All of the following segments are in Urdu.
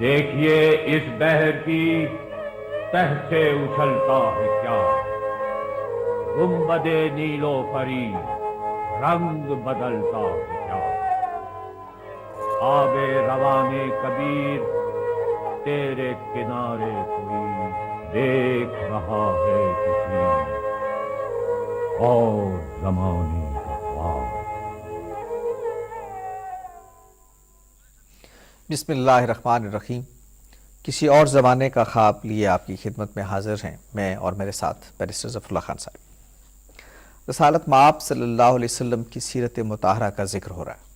دیکھیے اس بحر کی تہ سے اچھلتا ہے کیا، گنبد نیلو فری رنگ بدلتا ہے کیا، آب روان کبیر تیرے کنارے کوئی دیکھ رہا ہے کسی اور زمانے کا خواب۔ بسم اللہ الرحمن الرحیم۔ کسی اور زمانے کا خواب لیے آپ کی خدمت میں حاضر ہیں میں اور میرے ساتھ بیرسٹر ظفر اللہ خان صاحب۔ رسالت مآب صلی اللہ علیہ وسلم کی سیرت مطہرہ کا ذکر ہو رہا ہے۔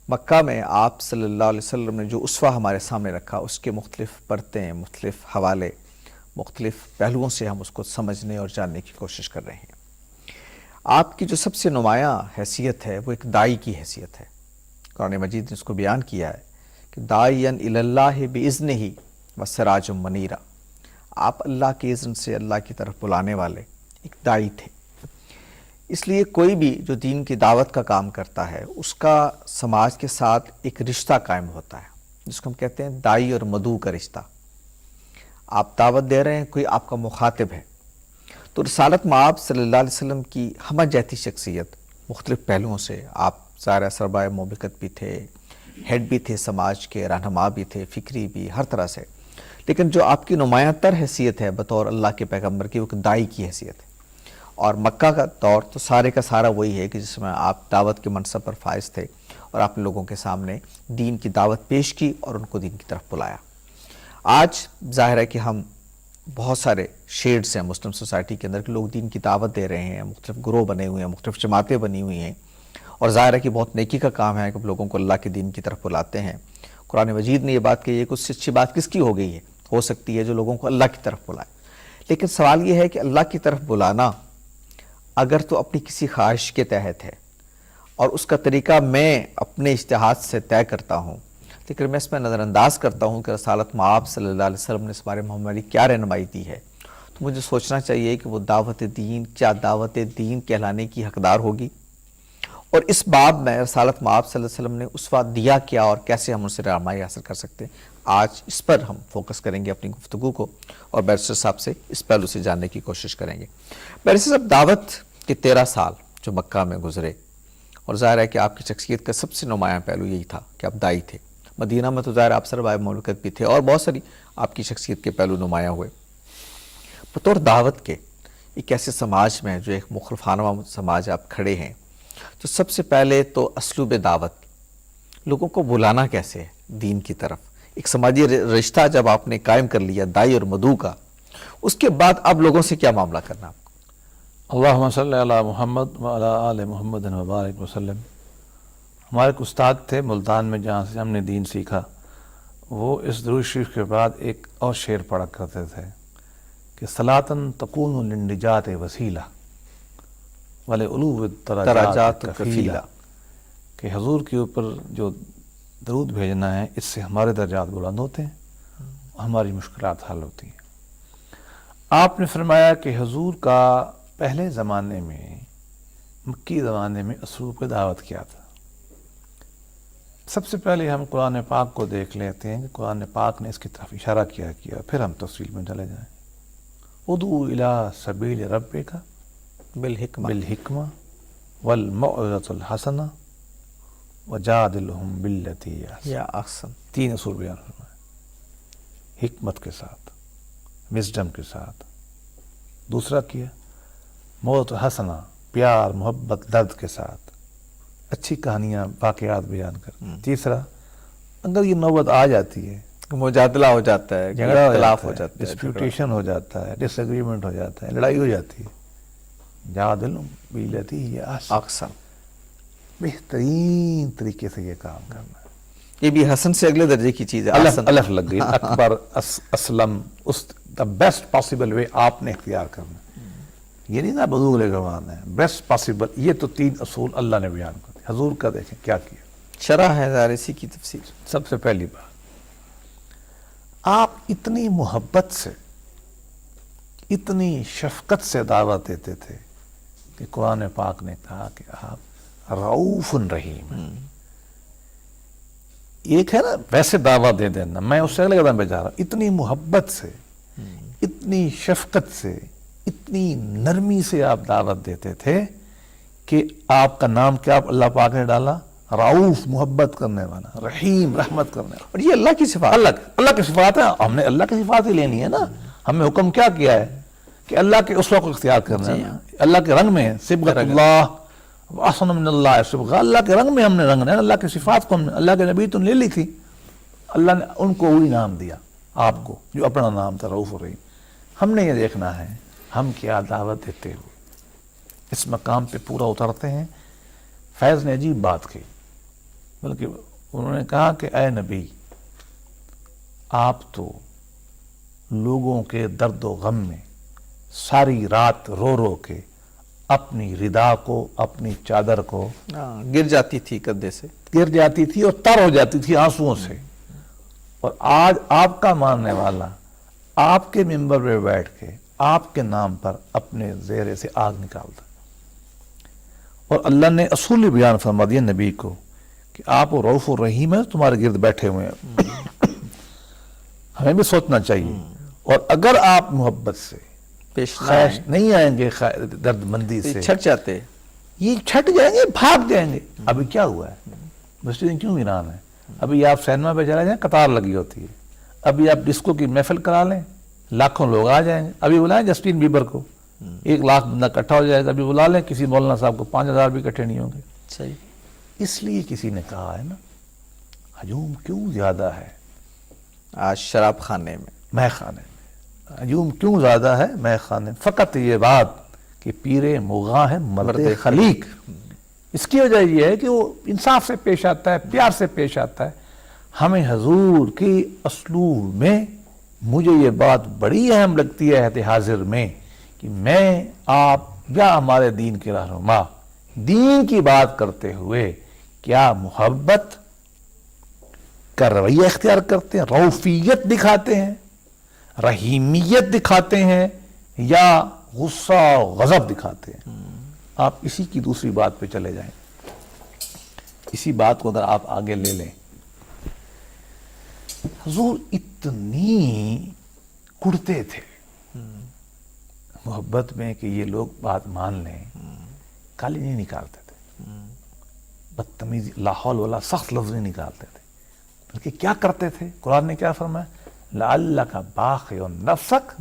مکہ میں آپ صلی اللہ علیہ وسلم نے جو اسوہ ہمارے سامنے رکھا، اس کے مختلف پرتیں، مختلف حوالے، مختلف پہلوؤں سے ہم اس کو سمجھنے اور جاننے کی کوشش کر رہے ہیں۔ آپ کی جو سب سے نمایاں حیثیت ہے وہ ایک داعی کی حیثیت ہے۔ قرآن مجید نے اس کو بیان کیا ہے کہ داعیاً الی اللہ بإذنہ وسراج منیرا، آپ اللہ کے اذن سے اللہ کی طرف بلانے والے ایک داعی تھے۔ اس لیے کوئی بھی جو دین کی دعوت کا کام کرتا ہے اس کا سماج کے ساتھ ایک رشتہ قائم ہوتا ہے، جس کو ہم کہتے ہیں داعی اور مدعو کا رشتہ۔ آپ دعوت دے رہے ہیں، کوئی آپ کا مخاطب ہے۔ تو رسالت مآب صلی اللہ علیہ وسلم کی ہمہ جہتی شخصیت مختلف پہلوؤں سے، آپ ظاہر سربراہ مملکت بھی تھے، ہیڈ بھی تھے، سماج کے رہنما بھی تھے، فکری بھی، ہر طرح سے، لیکن جو آپ کی نمایاں تر حیثیت ہے بطور اللہ کے پیغمبر کی، وہ ایک داعی کی حیثیت ہے۔ اور مکہ کا دور تو سارے کا سارا وہی ہے کہ جس میں آپ دعوت کے منصب پر فائز تھے اور آپ نے لوگوں کے سامنے دین کی دعوت پیش کی اور ان کو دین کی طرف بلایا۔ آج ظاہر ہے کہ ہم بہت سارے شیڈز ہیں مسلم سوسائٹی کے اندر کہ لوگ دین کی دعوت دے رہے ہیں، مختلف گروہ بنے ہوئے ہیں، مختلف جماعتیں بنی ہوئی ہیں، اور ظاہر ہے کہ بہت نیکی کا کام ہے کہ لوگوں کو اللہ کے دین کی طرف بلاتے ہیں۔ قرآن مجید نے یہ بات کہی ہے کہ اس سے اچھی بات کس کی ہو گئی ہے، ہو سکتی ہے جو لوگوں کو اللہ کی طرف بلائے۔ لیکن سوال یہ ہے کہ اللہ کی طرف بلانا اگر تو اپنی کسی خواہش کے تحت ہے اور اس کا طریقہ میں اپنے اجتہاد سے طے کرتا ہوں، لیکن میں اس میں نظر انداز کرتا ہوں کہ رسالت مآب صلی اللہ علیہ وسلم نے اس بارے میں ہماری کیا رہنمائی دی ہے، تو مجھے سوچنا چاہیے کہ وہ دعوت دین کیا دعوت دین کہلانے کی حقدار ہوگی، اور اس باب میں رسالت مآب صلی اللہ علیہ وسلم نے اسوہ دیا کیا اور کیسے ہم ان سے رہنمائی حاصل کر سکتے ہیں۔ آج اس پر ہم فوکس کریں گے اپنی گفتگو کو، اور بیرسٹر صاحب سے اس پہلو سے جاننے کی کوشش کریں گے۔ بیرسٹر صاحب، دعوت کے 13 سال جو مکہ میں گزرے، اور ظاہر ہے کہ آپ کی شخصیت کا سب سے نمایاں پہلو یہی تھا کہ آپ داعی تھے۔ مدینہ میں تو ظاہر آپ سربراہ مملکت بھی تھے اور بہت ساری آپ کی شخصیت کے پہلو نمایاں ہوئے۔ بطور دعوت کے ایک ایسے سماج میں جو ایک مخلفانہ سماج آپ کھڑے ہیں، تو سب سے پہلے تو اسلوب دعوت، لوگوں کو بلانا کیسے ہے دین کی طرف، ایک سماجی رشتہ جب آپ نے قائم کر لیا داعی اور مدعو کا، اس کے بعد اب لوگوں سے کیا معاملہ کرنا آپ کو؟ اللہم صلی علی محمد وعلی آل محمد وبارک وسلم۔ ہمارے ایک استاد تھے ملتان میں جہاں سے ہم نے دین سیکھا، وہ اس درود شریف کے بعد ایک اور شعر پڑھا کرتے تھے کہ صلاۃً تکون للنجات وسیلہ ولعلو الدرجات کفیلہ، کہ حضور کے اوپر جو درود بھیجنا ہے اس سے ہمارے درجات بلند ہوتے ہیں اور ہماری مشکلات حل ہوتی ہیں۔ آپ نے فرمایا کہ حضور کا پہلے زمانے میں، مکی زمانے میں اسلوب دعوت کیا تھا۔ سب سے پہلے ہم قرآن پاک کو دیکھ لیتے ہیں کہ قرآن پاک نے اس کی طرف اشارہ کیا، پھر ہم تفصیل میں چلے جائیں۔ ادعو الی سبیل ربک بالحکمہ والموعظۃ الحسنہ وجادلہم باللتی ہی احسن۔ 3 اصول بیان فرمائے، حکمت کے ساتھ، وزڈم کے ساتھ۔ دوسرا کیا موت حسنہ، پیار محبت درد کے ساتھ، اچھی کہانیاں واقعات بیان کر۔ تیسرا، اگر یہ نوبت آ جاتی ہے، مجادلہ ہو جاتا ہے، جھگڑا اختلاف ہو جاتا ہے، ڈسپیوٹیشن ہو جاتا ہے، ڈس ایگریمنٹ ہو جاتا ہے، لڑائی ہو جاتی ہے، جادلہم باللتی ہی احسن، بہترین طریقے سے یہ کام کرنا ہے۔ یہ بھی حسن سے اگلے درجے کی چیز ہے۔ الف لگ گئی، اکبر، اسلم، اس دا بیسٹ پاسبل وے آپ نے اختیار کرنا ہے۔ یہ نہیں نا بزرگ لگوانا ہے، بیسٹ پاسبل۔ یہ تو 3 اصول اللہ نے بیان کر دیا۔ حضور کا دیکھیں کیا کیا، شرح ہے ظاہر اسی کی تفسیر۔ سب سے پہلی بات، آپ اتنی محبت سے، اتنی شفقت سے دعوت دیتے تھے کہ قرآن پاک نے کہا کہ آپ رؤوف رحیم ہیں۔ ایک ہے نا ویسے دعوت دے دینا، میں اس سے اگلے قدم پہ جا رہا ہوں، اتنی محبت سے، اتنی شفقت سے، اتنی نرمی سے آپ دعوت دیتے تھے کہ آپ کا نام کیا اللہ پاک نے ڈالا؟ رعوف، محبت کرنے والا، رحیم، رحمت کرنے والا۔ اور یہ اللہ کی صفات، اللہ کی صفات ہے، ہم نے اللہ کی صفات ہی لینی ہے نا۔ ہمیں حکم کیا کیا ہے کہ اللہ کے اسوہ کو اختیار کرنا ہے، اللہ کے رنگ میں صبغۃ اللہ واحسن من اللہ صبغہ، اللہ کے رنگ میں ہم نے رنگنا ہے، اللہ کی صفات کو ہم نے، اللہ کے نبی تو لے لی تھی، اللہ نے ان کو وہی نام دیا آپ کو جو اپنا نام تھا، رؤوف الرحیم۔ ہم نے یہ دیکھنا ہے ہم کیا دعوت دیتے ہوئے اس مقام پہ پورا اترتے ہیں۔ فیض نے عجیب بات کی، بلکہ انہوں نے کہا کہ اے نبی، آپ تو لوگوں کے درد و غم میں ساری رات رو رو کے اپنی ردا کو، اپنی چادر کو گر جاتی تھی کندھے سے، گر جاتی تھی اور تر ہو جاتی تھی آنسوؤں سے، اور آج آپ کا ماننے والا آپ کے ممبر پہ بیٹھ کے آپ کے نام پر اپنے زہرے سے آگ نکالتا۔ اور اللہ نے اصول بیان فرما دیا نبی کو کہ آپ وہ رؤوف الرحیم ہے، تمہارے گرد بیٹھے ہوئے ہیں۔ ہمیں بھی سوچنا چاہیے، اور اگر آپ محبت سے پیش خواہش نہیں آئیں گے، درد مندی سے چھٹ جاتے، یہ چھٹ جائیں گے، بھاگ جائیں گے۔ ابھی کیا ہوا ہے؟ مسجدیں کیوں ویران ہے؟ ابھی آپ سینما پہ چلے جائیں، قطار لگی ہوتی ہے۔ ابھی آپ ڈسکو کی محفل کرا لیں، لاکھوں لوگ آ جائیں گے۔ ابھی بلائیں جسٹن بیبر کو، 1 لاکھ بندہ اکٹھا ہو جائے گا۔ ابھی بلا لیں کسی مولانا صاحب کو، 5000 بھی اکٹھے نہیں ہوں گے۔ صحیح۔ اس لیے کسی نے کہا ہے نا، ہجوم کیوں زیادہ ہے آج شراب خانے میں، مے خانے میں، ہجوم کیوں زیادہ ہے مے خانے میں؟ فقط یہ بات کہ پیر مغاں ہے مرد خلیق۔ اس کی وجہ یہ ہے کہ وہ انصاف سے پیش آتا ہے، پیار سے پیش آتا ہے۔ ہمیں حضور کی اسلوب میں، مجھے یہ بات بڑی اہم لگتی ہے عہد حاضر میں، کہ میں، آپ یا ہمارے دین کے رہنما دین کی بات کرتے ہوئے کیا محبت کا رویہ اختیار کرتے ہیں، رؤوفیت دکھاتے ہیں، رحیمیت دکھاتے ہیں، یا غصہ غضب دکھاتے ہیں؟ آپ اسی کی دوسری بات پہ چلے جائیں۔ اسی بات کو اگر آپ آگے لے لیں، حضور اتنی کڑتے تھے محبت میں کہ یہ لوگ بات مان لیں، گالی نہیں نکالتے تھے، بدتمیزی، لا حول ولا سخت لفظ نہیں نکالتے تھے، بلکہ کیا کرتے تھے؟ قرآن نے کیا فرمایا؟ لعلک باخع نفسک،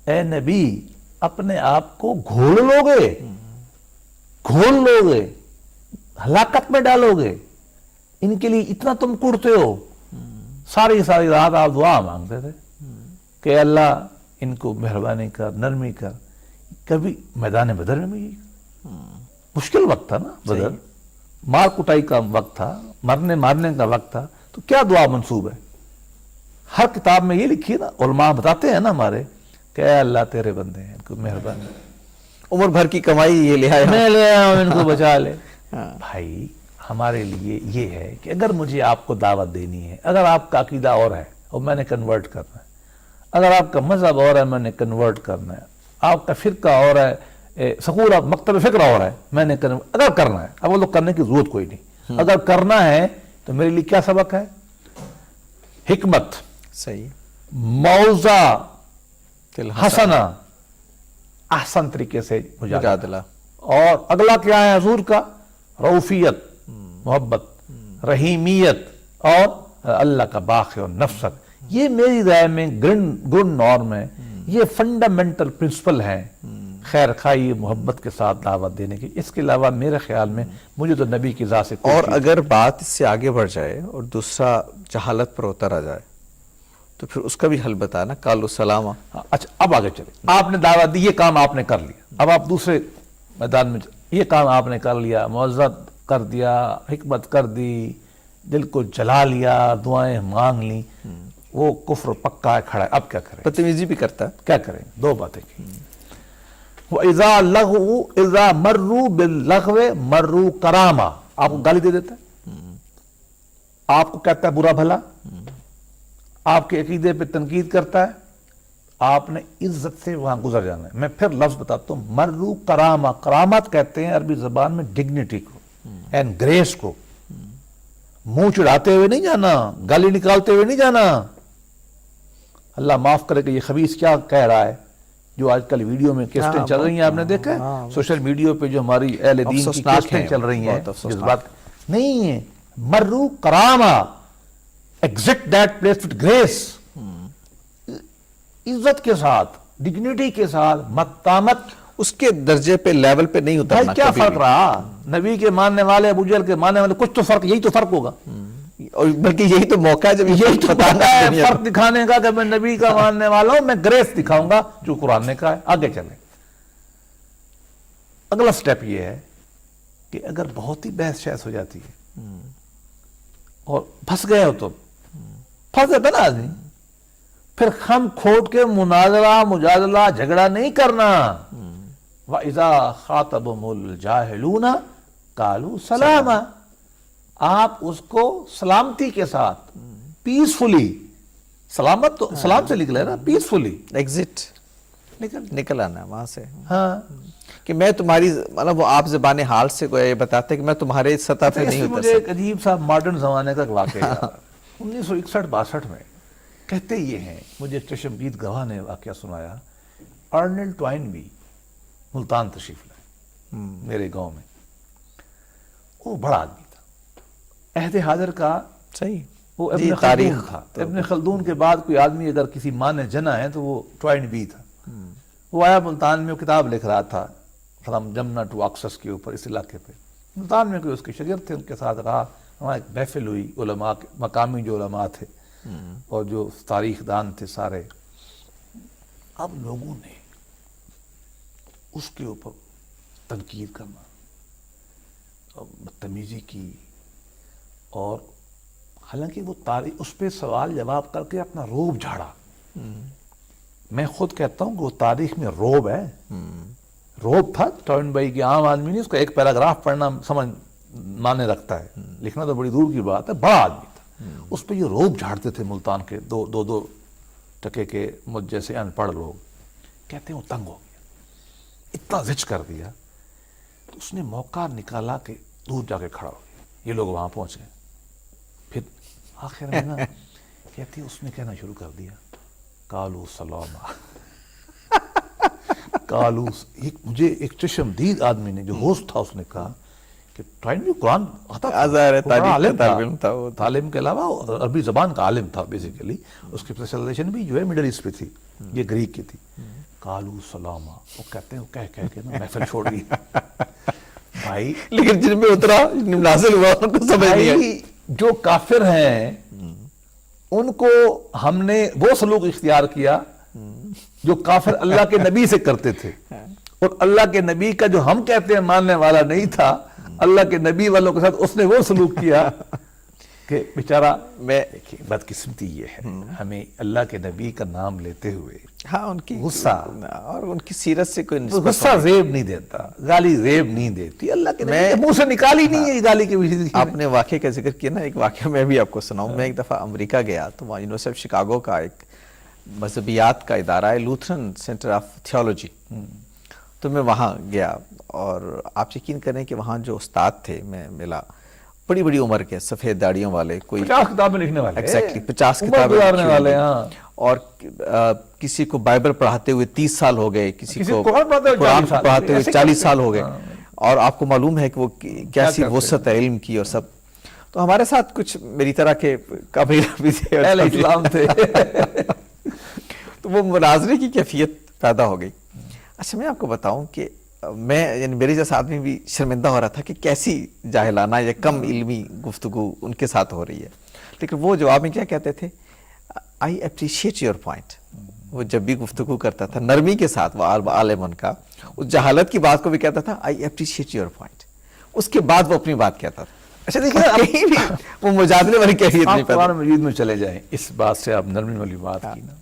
اے نبی اپنے آپ کو گھول لو گے، ہلاکت میں ڈالو گے، ان کے لیے اتنا تم کڑتے ہو۔ ساری رات آپ دعا مانگتے تھے کہ اللہ ان کو مہربانی کر، نرمی کر۔ کبھی میدان بدر میں بھی مشکل وقت تھا نا، بدر مار کٹائی کا وقت تھا، مارنے کا وقت تھا، تو کیا دعا منسوب ہے؟ ہر کتاب میں یہ لکھی ہے نا، علماء بتاتے ہیں نا ہمارے کہ اے اللہ تیرے بندے ہیں، ان کو مہربانی، عمر بھر کی کمائی یہ لے آیا، میں لے آیا ہوں، ان کو بچا لے۔ بھائی ہمارے لیے یہ ہے کہ اگر مجھے آپ کو دعوت دینی ہے، اگر آپ کا عقیدہ اور ہے اور میں نے کنورٹ کرنا ہے، اگر آپ کا مذہب اور ہے میں نے کنورٹ کرنا ہے، آپ کا فرقہ اور ہے، سکول مکتب فکر اور ہے، میں نے اگر کرنا ہے، اب وہ لوگ کرنے کی ضرورت کوئی نہیں، اگر کرنا ہے تو میرے لیے کیا سبق ہے؟ حکمت، صحیح، موعظہ حسنہ، حسنہ، احسن طریقے سے مجادلہ، اور اگلا کیا ہے حضور کا؟ رؤوفیت، محبت، رحیمیت، اور اللہ کا باخع نفسک۔ یہ میری رائے میں گرن نارم ہے، یہ فنڈامنٹل پرنسپل ہے خیر خواہی، محبت کے ساتھ دعوت دینے کی۔ اس کے علاوہ میرے خیال میں مجھے تو نبی کی ذات سے اور اگر بات اس سے آگے بڑھ جائے اور دوسرا جہالت پر اتر آ جائے تو پھر اس کا بھی حل بتانا، قالوا سلاما۔ اچھا اب آگے چلے، آپ نے دعوت دی، یہ کام آپ نے کر لیا، اب آپ دوسرے میدان میں یہ کام آپ نے کر لیا، معزت کر دیا، حکمت کر دی، دل کو جلا لیا، دعائیں مانگ لی، وہ کفر پکا ہے، کھڑا ہے، اب کیا کریں؟ بدتمیزی بھی کرتا ہے، کیا کریں؟ دو باتیں کی۔ وَإِذَا لَغْوُ إِذَا مَرُّوا بِاللَّغْوِ مَرُّوا كَرَامًا، آپ کو گالی دے دیتا ہے، آپ کو کہتا ہے برا بھلا، آپ کے عقیدے پہ تنقید کرتا ہے، آپ نے عزت سے وہاں گزر جانا ہے۔ میں پھر لفظ بتاتا ہوں، مرو کرامہ، کرامت کہتے ہیں عربی زبان میں ڈگنیٹی کو اینڈ گریس کو، منہ چڑھاتے ہوئے نہیں جانا، گالی نکالتے ہوئے نہیں جانا. اللہ معاف کرے کہ یہ خبیث کیا کہہ رہا ہے جو آج کل ویڈیو میں کیسٹیں چل رہی ہیں. آپ نے دیکھا ہے سوشل میڈیا پہ جو ہماری اہل دین کی کیسٹیں چل رہی ہیں، جذبات نہیں ہیں. مرو کراما، exit that place with grace, عزت کے ساتھ، ڈگنیٹی کے ساتھ، متامت. اس کے درجے پہ، لیول پہ نہیں اترنا. بھائی کیا فرق رہا؟ نبی کے ماننے والے، ابو جہل کے ماننے والے، کچھ تو فرق، یہی تو فرق ہوگا. اور بلکہ یہی تو موقع ہے جب یہی تو فرق دکھانے کا کہ میں نبی کا ماننے والا ہوں، میں گریس دکھاؤں گا جو قرآن نے کہا ہے. آگے چلیں. اگلا سٹیپ یہ ہے کہ اگر بہت ہی بحث شہس ہو جاتی ہے اور پھنس گئے ہو تو پھنس گئے نا آدمی، پھر خم کھوٹ کے مناظرہ، مجادلہ، جھگڑا نہیں کرنا. وَإِذَا خَاطَبَهُمُ الْجَاهِلُونَ قَالُوا سَلَامًا. آپ اس کو سلامتی کے ساتھ، پیسفلی، سلامت تو سلام سے نکلے نا، پیسفلی ایگزٹ نکل آنا وہاں سے. ہاں کہ میں تمہاری، مطلب وہ آپ زبان حال سے یہ بتاتے ہیں کہ میں تمہارے سطح پہ نہیں اتر مجھے ایک عجیب سا ماڈرن زمانے کا واقعہ 1961-62 میں کہتے یہ ہیں، مجھے ایک چشمدید گواہ نے واقعہ سنایا. ارنل ٹوائنبی ملتان تشریف لائے میرے گاؤں میں. وہ بڑا آدمی تھا، عہد حاضر کا. صحیح. وہ ابن خلدون تھا. ابن خلدون کے بعد کوئی آدمی اگر کسی ماں نے جنا ہے تو وہ ٹوائنبی تھا. وہ آیا ملتان میں، وہ کتاب لکھ رہا تھا فرام جمنا ٹو آکسس کے اوپر، اس علاقے پہ. ملتان میں کوئی اس کے شاگرد تھے، ان کے ساتھ رہا. وہاں ایک محفل ہوئی، علماء، مقامی جو علماء تھے اور جو تاریخ دان تھے سارے. اب لوگوں نے اس کے اوپر تنقید کرنا، بدتمیزی کی، اور حالانکہ وہ تاریخ اس پہ سوال جواب کر کے اپنا روب جھاڑا. میں خود کہتا ہوں کہ وہ تاریخ میں روب ہے. روب تھا ٹوائن بھائی کی. عام آدمی نہیں اس کا ایک پیراگراف پڑھنا سمجھ مانے رکھتا ہے، لکھنا تو بڑی دور کی بات ہے. بڑا آدمی تھا. اس پہ یہ روب جھاڑتے تھے ملتان کے دو ٹکے کے مجھ جیسے ان پڑھ لوگ. کہتے ہیں وہ تنگ ہو گیا، اتنا زچ کر دیا تو اس نے موقع نکالا کہ دور جا کے کھڑا ہو گیا. یہ لوگ وہاں پہنچ گئے. پھر آخر میں نا کہتی اس نے کہنا شروع کر دیا، کالو سلاما. کالو. مجھے ایک چشمدید آدمی نے جو ہوسٹ تھا، اس نے کہا کہ قرآن عالم تھا، تعلیم کے علاوہ عربی زبان کا عالم تھا بیسیکلی. اس کی اسپیشلائزیشن بھی جو ہے مڈل ایسٹ پہ تھی، یہ گریک کی تھی. کالو سلاما. وہ کہتے ہیں، وہ کہہ کے نا محفل چھوڑ گئی. بھائی لیکن جن میں اترا، نازل ہوا، ان کو سمجھ نہیں آئی. جو کافر ہیں ان کو ہم نے وہ سلوک اختیار کیا جو کافر اللہ کے نبی سے کرتے تھے. اور اللہ کے نبی کا جو ہم کہتے ہیں ماننے والا نہیں تھا، اللہ کے نبی والوں کے ساتھ اس نے وہ سلوک کیا کہ بیچارہ. میں بدقسمتی یہ ہے، ہمیں اللہ کے نبی کا نام لیتے ہوئے ان کی غصہ اور ان کی سیرت سے کوئی غصہ زیب نہیں دیتا، گالی زیب نہیں دیتی. اللہ کے نبی منہ سے نکالی نہیں ہے گالی کے وجہ. آپ نے واقعے کا ذکر کیا نا، ایک واقعہ میں بھی آپ کو سناؤں. میں ایک دفعہ امریکہ گیا تو وہاں یونیورسٹی آف شکاگو کا ایک مذہبیات کا ادارہ ہے، لوتھرن سینٹر آف تھیولوجی. تو میں وہاں گیا اور آپ یقین کریں کہ وہاں جو استاد تھے میں ملا، بڑی بڑی عمر کے، سفید داڑیوں والے، کوئی 50 کتابیں لکھنے والے. ایگزیکٹلی 50 کتابیں لکھنے والے. ہاں. اور کسی کو بائبل پڑھاتے ہوئے 30 سال ہو گئے، کسی کو قرآن پڑھاتے ہوئے 40 سال ہو گئے. اور آپ کو معلوم ہے کہ وہ کیسی وسعت ہے علم کی اور سب. تو ہمارے ساتھ کچھ میری طرح کے قابل بھی تھے، اہل اسلام تھے. تو وہ مناظرے کی کیفیت پیدا ہو گئی. اچھا میں آپ کو بتاؤں کہ میں، یعنی میرے جیسا آدمی بھی شرمندہ ہو رہا تھا کہ کیسی جاہلانہ یا کم علمی گفتگو ان کے ساتھ ہو رہی ہے. لیکن وہ جواب میں کیا کہتے تھے، آئی اپریشیٹ یور پوائنٹ. وہ جب بھی گفتگو کرتا تھا نرمی کے ساتھ، وہ عالم ان کا، اس جہالت کی بات کو بھی کہتا تھا آئی اپریشیٹ یور پوائنٹ. اس کے بعد وہ اپنی بات کہتا تھا. اچھا دیکھیں بھی وہ مجادلے والی کیفیت نہیں. قرآن مجید میں چلے جائیں، اس بات سے آپ نرمی والی بات کی نا.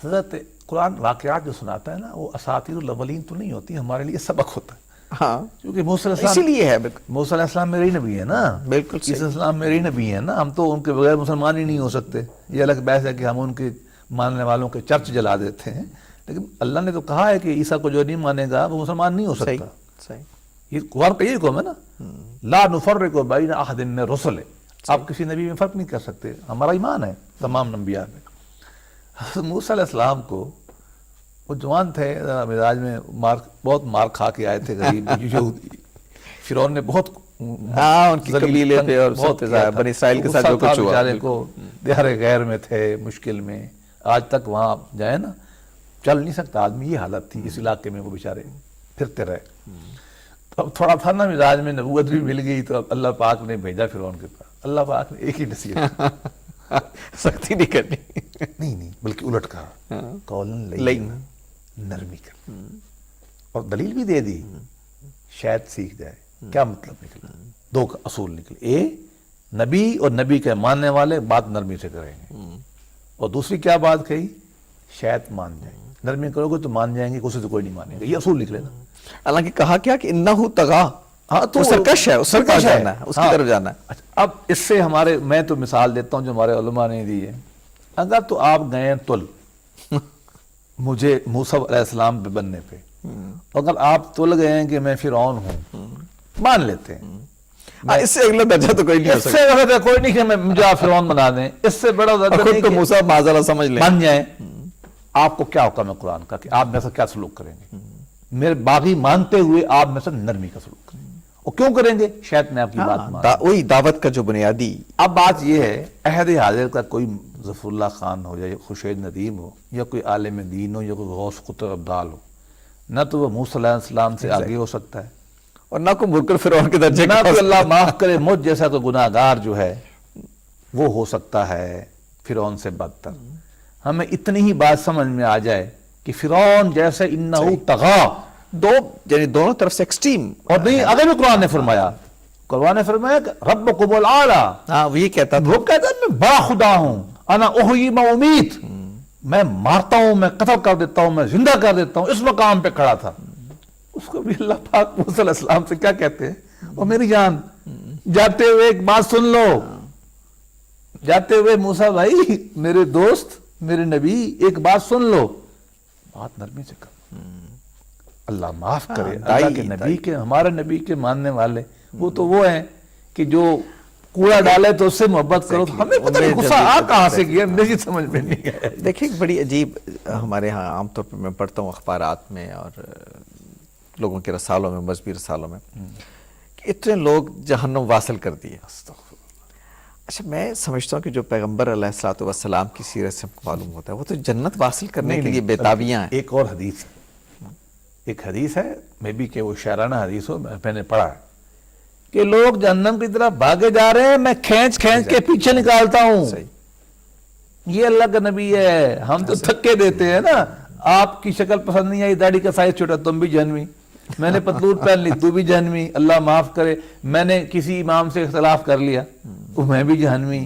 حضرت قرآن واقعات جو سناتا ہے نا، وہ اساطیر الاولین تو نہیں ہوتی، ہمارے لیے سبق ہوتا ہے. ہاں کیونکہ موسیٰ علیہ اسی لیے ہے. موسیٰ علیہ السلام میرے ہی نبی ہے نا. بالکل عیسیٰ علیہ السلام میرے ہی نبی ہے نا. ہم تو ان کے بغیر مسلمان ہی نہیں ہو سکتے. یہ الگ بحث ہے کہ ہم ان کے ماننے والوں کے چرچ جلا دیتے ہیں، لیکن اللہ نے تو کہا ہے کہ عیسیٰ کو جو نہیں مانے گا وہ مسلمان نہیں ہو سکتا. صحیح. یہ قرآن کا یہی حکم ہے نا، لا نفرق بین احد من رسل، آپ کسی نبی میں فرق نہیں کر سکتے، ہمارا ایمان ہے تمام انبیاء میں۔ حضرت موسیٰ علیہ السلام کو، وہ جوان تھے، معراج میں بہت مار کھا کے آئے تھے غریب یہودی، فرعون نے بہت ان کی قبیلے پہ اور سب پہ بنی اسرائیل کے ساتھ جو کچھ ہوا، بیچارے کو دیار غیر میں تھے، مشکل میں، آج تک وہاں جائے نا چل نہیں سکتا آدمی، یہ حالت تھی اس علاقے میں، وہ بیچارے پھرتے رہے۔ تو اب تھوڑا تھا نا مزاج میں، نبوت بھی مل گئی، تو اب اللہ پاک نے بھیجا فرعون کے پاس۔ اللہ پاک نے ایک ہی نصیحت سختی نہیں کرنی، نہیں بلکہ الٹ کہا، قولاً لینا، نرمی کر، اور دلیل بھی دے دی، شاید سیکھ جائے۔ کیا مطلب نکلا؟ دو اصول نکلے، نبی اور نبی کے ماننے والے بات نرمی سے کریں گے، اور دوسری کیا بات کہی؟ شاید مان جائیں گے، نرمی کرو گے تو مان جائیں گے، کسی سے کوئی نہیں مانے گا، یہ اصول نکلے نا۔ حالانکہ کہا کیا کہ انہو طغا، ہاں تو سرکش ہے، اس سرکش ہے، اس کی طرف جانا ہے۔ اچھا، اب اس سے ہمارے، میں تو مثال دیتا ہوں جو ہمارے علماء نے دی ہے، اگر تو آپ گئے تل مجھے موسیٰ علیہ السلام پہ بننے پہ، اگر آپ تل گئے ہیں کہ میں فرعون ہوں، مان لیتے ہیں، اس سے اگلا درجہ تو کوئی نہیں ہو اس سکتا، سے اگر کوئی نہیں کہ مجھے آپ فرعون بنا دیں، اس سے بڑا درجہ خود نہیں تو کہ موسیٰ معذرہ سمجھ لیں۔ مان جائیں۔ آپ کو کیا حکم ہے قرآن کا کہ آپ میرے سے کیا سلوک کریں گے؟ میرے باغی مانتے ہوئے آپ میرے سے نرمی کا سلوک کریں گے، اور کیوں کریں گے؟ شاید میں آپ کی بات مان لوں۔ وہی دعوت کا جو بنیادی، اب بات یہ ہے، عہد حاضر کا کوئی ظفر اللہ خان ہو، یا خورشید ندیم ہو، یا کوئی عالم دین ہو، یا کوئی غوث قطب ابدال ہو، نہ تو وہ موسیٰ علیہ السلام سے آگے ہو سکتا ہے، اور نہ کوئی مرکر فرعون کے درجے نہ کا تو اللہ معاف کرے مجھ جیسا کوئی گناہ گار جو ہے وہ ہو سکتا ہے فرعون سے بدتر۔ ہمیں اتنی ہی بات سمجھ میں آ جائے کہ فرعون جیسے انہو طغا، یعنی دونوں طرف سے ایکسٹریم، اور نہیں، اگر بھی قرآن نے فرمایا کہ ربکم الاعلی، ہاں وہ یہ کہتا تھا، وہ کہتا ہے میں با خدا ہوں، انا احیی و امیت، میں مارتا ہوں، میں قتل کر دیتا ہوں، میں زندہ کر دیتا ہوں، اس مقام پہ کھڑا تھا۔ اس کو بھی اللہ پاک موسیٰ علیہ السلام سے کیا کہتے ہیں؟ اور میری جان، جاتے ہوئے ایک بات سن لو، جاتے ہوئے موسیٰ بھائی، میرے دوست، میرے نبی، ایک بات سن لو، بات نرمی سے کر، اللہ معاف کرے۔ اللہ کے نبی کے، ہمارے نبی کے ماننے والے وہ تو وہ ہیں کہ جو کوڑا ڈالے تو اس سے محبت کرو، تو ہمیں پتہ نہیں غصہ آ کہاں سے کیا، مجھے سمجھ میں نہیں آیا۔ دیکھیں ایک بڑی عجیب، ہمارے ہاں عام طور پر میں پڑھتا ہوں اخبارات میں اور لوگوں کے رسالوں میں، مذہبی رسالوں میں، کہ اتنے لوگ جہنم واصل کر دیے۔ اچھا، میں سمجھتا ہوں کہ جو پیغمبر علیہ الصلوۃ والسلام کی سیرت سے معلوم ہوتا ہے وہ تو جنت واصل کرنے کے لیے بےتابیاں ہیں۔ ایک اور حدیث ہے، ایک حدیث ہے، میں بھی کہ وہ شاعرانہ حدیث ہو، میں نے پڑھا ہے کہ لوگ جہنم کی طرف بھاگے جا رہے ہیں، میں کھینچ کھینچ کے پیچھے نکالتا ہوں۔ یہ اللہ کا نبی ہے، ہم تو تھکے دیتے ہیں نا، آپ کی شکل پسند نہیں آئی، داڑھی کا سائز چھوٹا، تم بھی جہنمی، میں نے پتلون پہن لی، تو بھی جہنمی، اللہ معاف کرے، میں نے کسی امام سے اختلاف کر لیا، تو میں بھی جہنمی،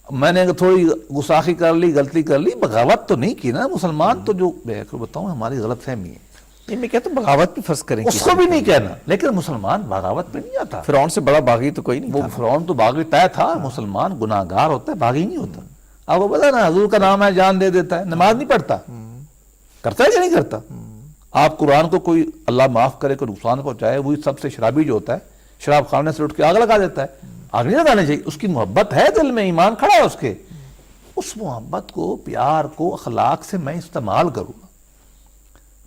میں نے تھوڑی گستاخی کر لی، غلطی کر لی، بغاوت تو نہیں کی نا مسلمان، تو جو بتاؤں ہماری غلط فہمی ہے، میں کہتا ہوں بغاوت بھی فرض کریں، اس کو بھی نہیں کہنا، لیکن مسلمان بغاوت پہ نہیں آتا۔ فرعون سے بڑا باغی تو کوئی نہیں وہ تھا۔ فرعون تو باغی طے تھا، مسلمان گناہ گار ہوتا ہے، باغی نہیں ہوتا۔ آپ کو پتا نا، حضور کا نام ہے، جان دے دیتا ہے، نماز نہیں پڑھتا، کرتا ہے کہ نہیں کرتا؟ آپ قرآن کو کوئی اللہ معاف کرے کوئی نقصان پہنچائے، وہی سب سے شرابی جو ہوتا ہے، شراب خانے سے اٹھ کے آگ لگا دیتا ہے، آگ نہیں لگانے چاہیے، اس کی محبت ہے دل میں، ایمان کھڑا ہے اس کے، اس محبت کو، پیار کو، اخلاق سے میں استعمال کروں گا،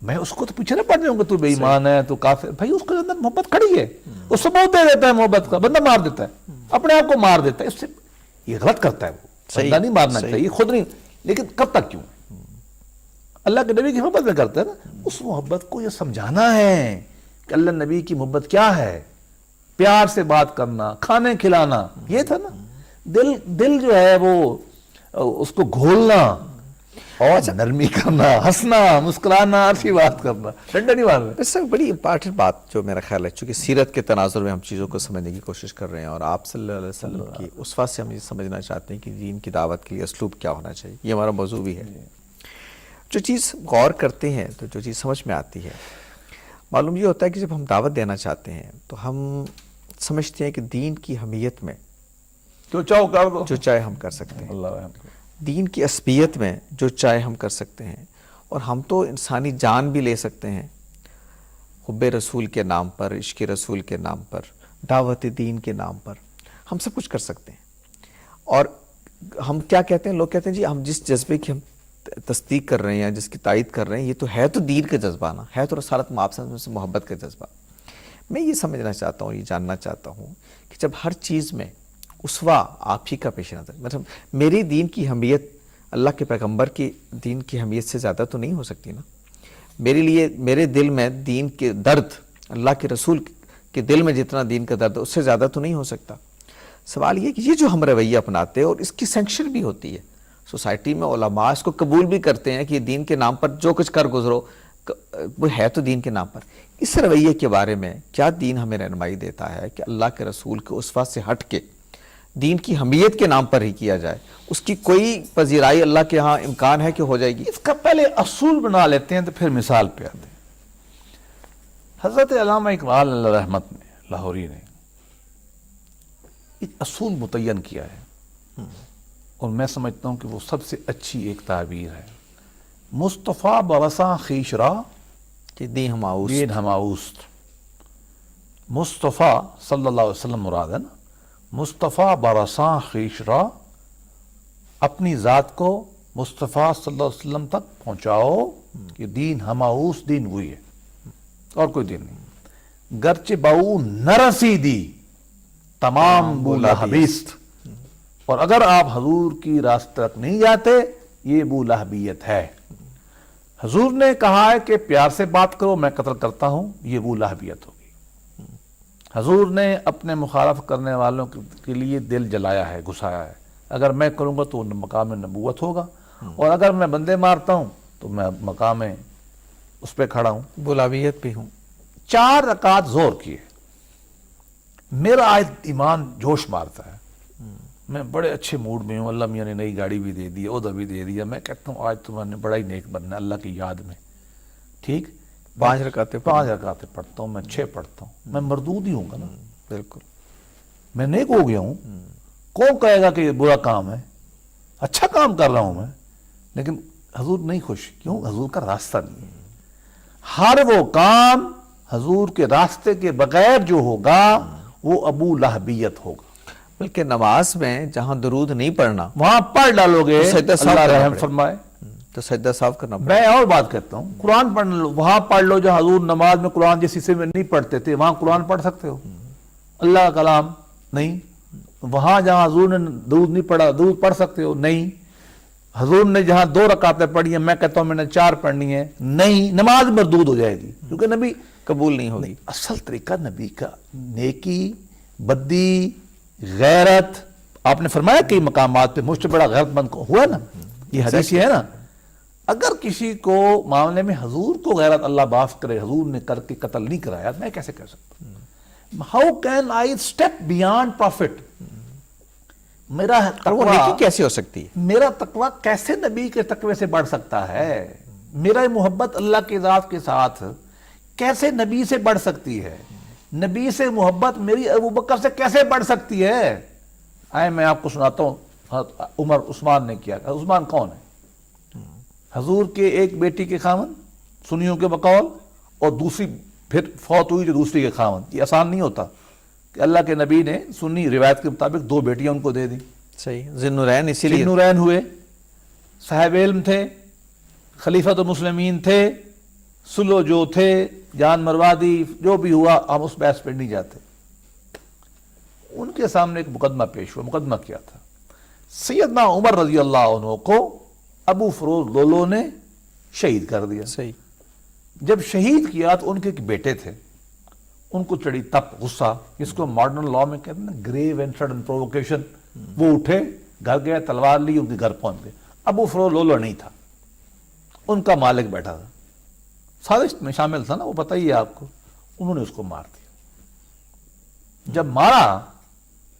میں اس کو تو پیچھے نہ پڑ جاؤں گا، تو بے ایمان ہے، تو کافر، بھائی اس کے اندر محبت کھڑی ہے، اس سے بہت دے دیتا ہے محبت کا، بندہ مار دیتا ہے، اپنے آپ کو مار دیتا ہے، اس سے یہ غلط کرتا ہے، وہ بندہ نہیں مارنا چاہیے، خود نہیں، لیکن کرتا کیوں؟ اللہ کے نبی کی محبت میں کرتا ہے نا، اس محبت کو یہ سمجھانا ہے کہ اللہ نبی کی محبت کیا ہے، پیار سے بات کرنا، کھانے کھلانا، یہ تھا نا، دل جو ہے وہ اس کو گھولنا اور نرمی کرنا، ہنسنا، مسکرانا، اچھی بات کرنا، ڈنڈا نہیں مارنا۔ اس سے بڑی امپارٹنٹ بات جو میرا خیال ہے، چونکہ سیرت کے تناظر میں ہم چیزوں کو سمجھنے کی کوشش کر رہے ہیں، اور آپ صلی اللہ علیہ وسلم کی اسوہ سے ہم یہ سمجھنا چاہتے ہیں کہ دین کی دعوت کے لیے اسلوب کیا ہونا چاہیے، یہ ہمارا موضوع بھی ہے۔ جو چیز غور کرتے ہیں تو جو چیز سمجھ میں آتی ہے، معلوم یہ ہوتا ہے کہ جب ہم دعوت دینا چاہتے ہیں تو ہم سمجھتے ہیں کہ دین کی اہمیت میں جو چاہو کر دو، جو چاہے ہم کر سکتے ہیں، اللہ رحم کرے۔ دین کی عصبیت میں جو چاہے ہم کر سکتے ہیں، اور ہم تو انسانی جان بھی لے سکتے ہیں، حب رسول کے نام پر، عشق رسول کے نام پر، دعوت دین کے نام پر ہم سب کچھ کر سکتے ہیں. اور ہم کیا کہتے ہیں، لوگ کہتے ہیں جی ہم جس جذبے کی ہم تصدیق کر رہے ہیں، جس کی تائید کر رہے ہیں، یہ تو ہے تو دین کا جذبہ نا، ہے تو رسالت مآب صلی اللہ علیہ وسلم سے محبت کا جذبہ. میں یہ سمجھنا چاہتا ہوں، یہ جاننا چاہتا ہوں کہ جب ہر چیز میں اسوہ آپ ہی کا پیش نظر، مطلب میری دین کی اہمیت اللہ کے پیغمبر کی دین کی اہمیت سے زیادہ تو نہیں ہو سکتی نا. میرے لیے میرے دل میں دین کے درد، اللہ کے رسول کے دل میں جتنا دین کا درد ہے اس سے زیادہ تو نہیں ہو سکتا. سوال یہ کہ یہ جو ہم رویہ اپناتے ہیں اور اس کی سینکشن بھی ہوتی ہے سوسائٹی میں، علماء اس کو قبول بھی کرتے ہیں کہ یہ دین کے نام پر جو کچھ کر گزرو وہ ہے تو دین کے نام پر. اس رویے کے بارے میں کیا دین ہمیں رہنمائی دیتا ہے کہ اللہ کے رسول کے اسوہ سے ہٹ کے دین کی اہمیت کے نام پر ہی کیا جائے؟ اس کی کوئی پذیرائی اللہ کے ہاں امکان ہے کہ ہو جائے گی؟ اس کا پہلے اصول بنا لیتے ہیں تو پھر مثال پہ آتے ہیں. حضرت علامہ اقبال اللہ رحمت نے لاہوری نے ایک اصول متعین کیا ہے اور میں سمجھتا ہوں کہ وہ سب سے اچھی ایک تعبیر ہے. مصطفیٰ برساں خیش را کہ دین ہماؤس، دین ہماؤست. مصطفیٰ صلی اللہ علیہ وسلم مراد ہے نا. مصطفیٰ برساں خیش را، اپنی ذات کو مصطفیٰ صلی اللہ علیہ وسلم تک پہنچاؤ کہ دین ہماؤس، دین وہی ہے اور کوئی دین نہیں. گرچہ باؤ نہ رسیدی تمام بولا حبیست. اور اگر آپ حضور کی راستہ تک نہیں جاتے یہ بولہبیت ہے. حضور نے کہا ہے کہ پیار سے بات کرو، میں قتل کرتا ہوں، یہ بولہبیت ہوگی. حضور نے اپنے مخالف کرنے والوں کے لیے دل جلایا ہے، گھسایا ہے. اگر میں کروں گا تو مقام نبوت ہوگا، اور اگر میں بندے مارتا ہوں تو میں مقام اس پہ کھڑا ہوں، بولابیت بھی ہوں. 4 رکعت زور کیے. میرا آج ایمان جوش مارتا ہے، میں بڑے اچھے موڈ میں ہوں، اللہ میاں نے نئی گاڑی بھی دے دی، عہدہ بھی دے دیا. میں کہتا ہوں آج تو میں نے بڑا ہی نیک بننا ہے اللہ کی یاد میں. ٹھیک، 5 رکعتیں 5 رکعتیں پڑھتا ہوں، میں 6 پڑھتا ہوں، میں مردود ہی ہوں گا نا. بالکل، میں نیک ہو گیا ہوں. کون کہے گا کہ یہ برا کام ہے؟ اچھا کام کر رہا ہوں میں. لیکن حضور نہیں خوش، کیوں؟ حضور کا راستہ نہیں ہے. ہر وہ کام حضور کے راستے کے بغیر جو ہوگا وہ ابو لہبیت ہوگا. بلکہ نماز میں جہاں درود نہیں پڑھنا وہاں پڑھ ڈالو گے تو سجدہ صاف اللہ کرنا رحم پڑے. فرمائے. تو سجدہ صاف کرنا پڑے. میں اور بات کہتا ہوں، قرآن پڑھ لو، وہاں پڑھ لو جہاں حضور نماز میں قرآن جس حصے میں نہیں پڑھتے تھے وہاں قرآن پڑھ سکتے ہو. اللہ کا کلام نہیں. وہاں جہاں حضور نے درود نہیں پڑھا درود پڑھ سکتے ہو؟ نہیں. حضور نے جہاں 2 رکعتیں پڑھی ہیں میں کہتا ہوں میں نے 4 پڑھنی ہے، نہیں. نماز مردود ہو جائے گی کیونکہ نبی قبول نہیں ہوگی. اصل طریقہ نبی کا نیکی، بدی، غیرت. آپ نے فرمایا کئی مقامات پہ مجھ سے بڑا غیرت مند کو ہوا نا، یہ حدیث ہے نا. اگر کسی کو معاملے میں حضور کو غیرت اللہ معاف کرے حضور نے کر کے قتل نہیں کرایا میں کیسے کہہ سکتا ہوں؟ How can I step beyond profit? میرا اور وہ نیکی کیسے ہو سکتی ہے؟ میرا تقوی کیسے نبی کے تقوی سے بڑھ سکتا ہے؟ میرا محبت اللہ کی ذات کے ساتھ کیسے نبی سے بڑھ سکتی ہے؟ نبی سے محبت میری ابوبکر سے کیسے بڑھ سکتی ہے؟ آئے میں آپ کو سناتا ہوں عمر عثمان نے کیا. عثمان کون ہے؟ حضور کے ایک بیٹی کے خاوند سنیوں کے بقول، اور دوسری پھر فوت ہوئی جو دوسری کے خاوند. یہ آسان نہیں ہوتا کہ اللہ کے نبی نے سنی روایت کے مطابق 2 بیٹیاں ان کو دے دی. صحیح، ذوالنورین اسی لیے نورین ہوئے، صاحب علم تھے، خلیفۃ المسلمین تھے، سلو جو تھے، جان مروادی جو بھی ہوا ہم اس بحث پہ نہیں جاتے. ان کے سامنے ایک مقدمہ پیش ہوا. مقدمہ کیا تھا؟ سیدنا عمر رضی اللہ عنہ کو ابو فروز لولو نے شہید کر دیا. صحیح. جب شہید کیا تو ان کے ایک بیٹے تھے، ان کو چڑھی تپ، غصہ، جس کو ماڈرن لا میں کہتے ہیں نا گریو اینڈ سڈن پرووکیشن. وہ اٹھے، گھر گئے، تلوار لی، ان کے گھر پہنچ گئے. ابو فروز لولو نہیں تھا، ان کا مالک بیٹھا تھا، سازش میں شامل تھا نا، وہ پتہ ہی ہے آپ کو. انہوں نے اس کو مار دیا. جب مارا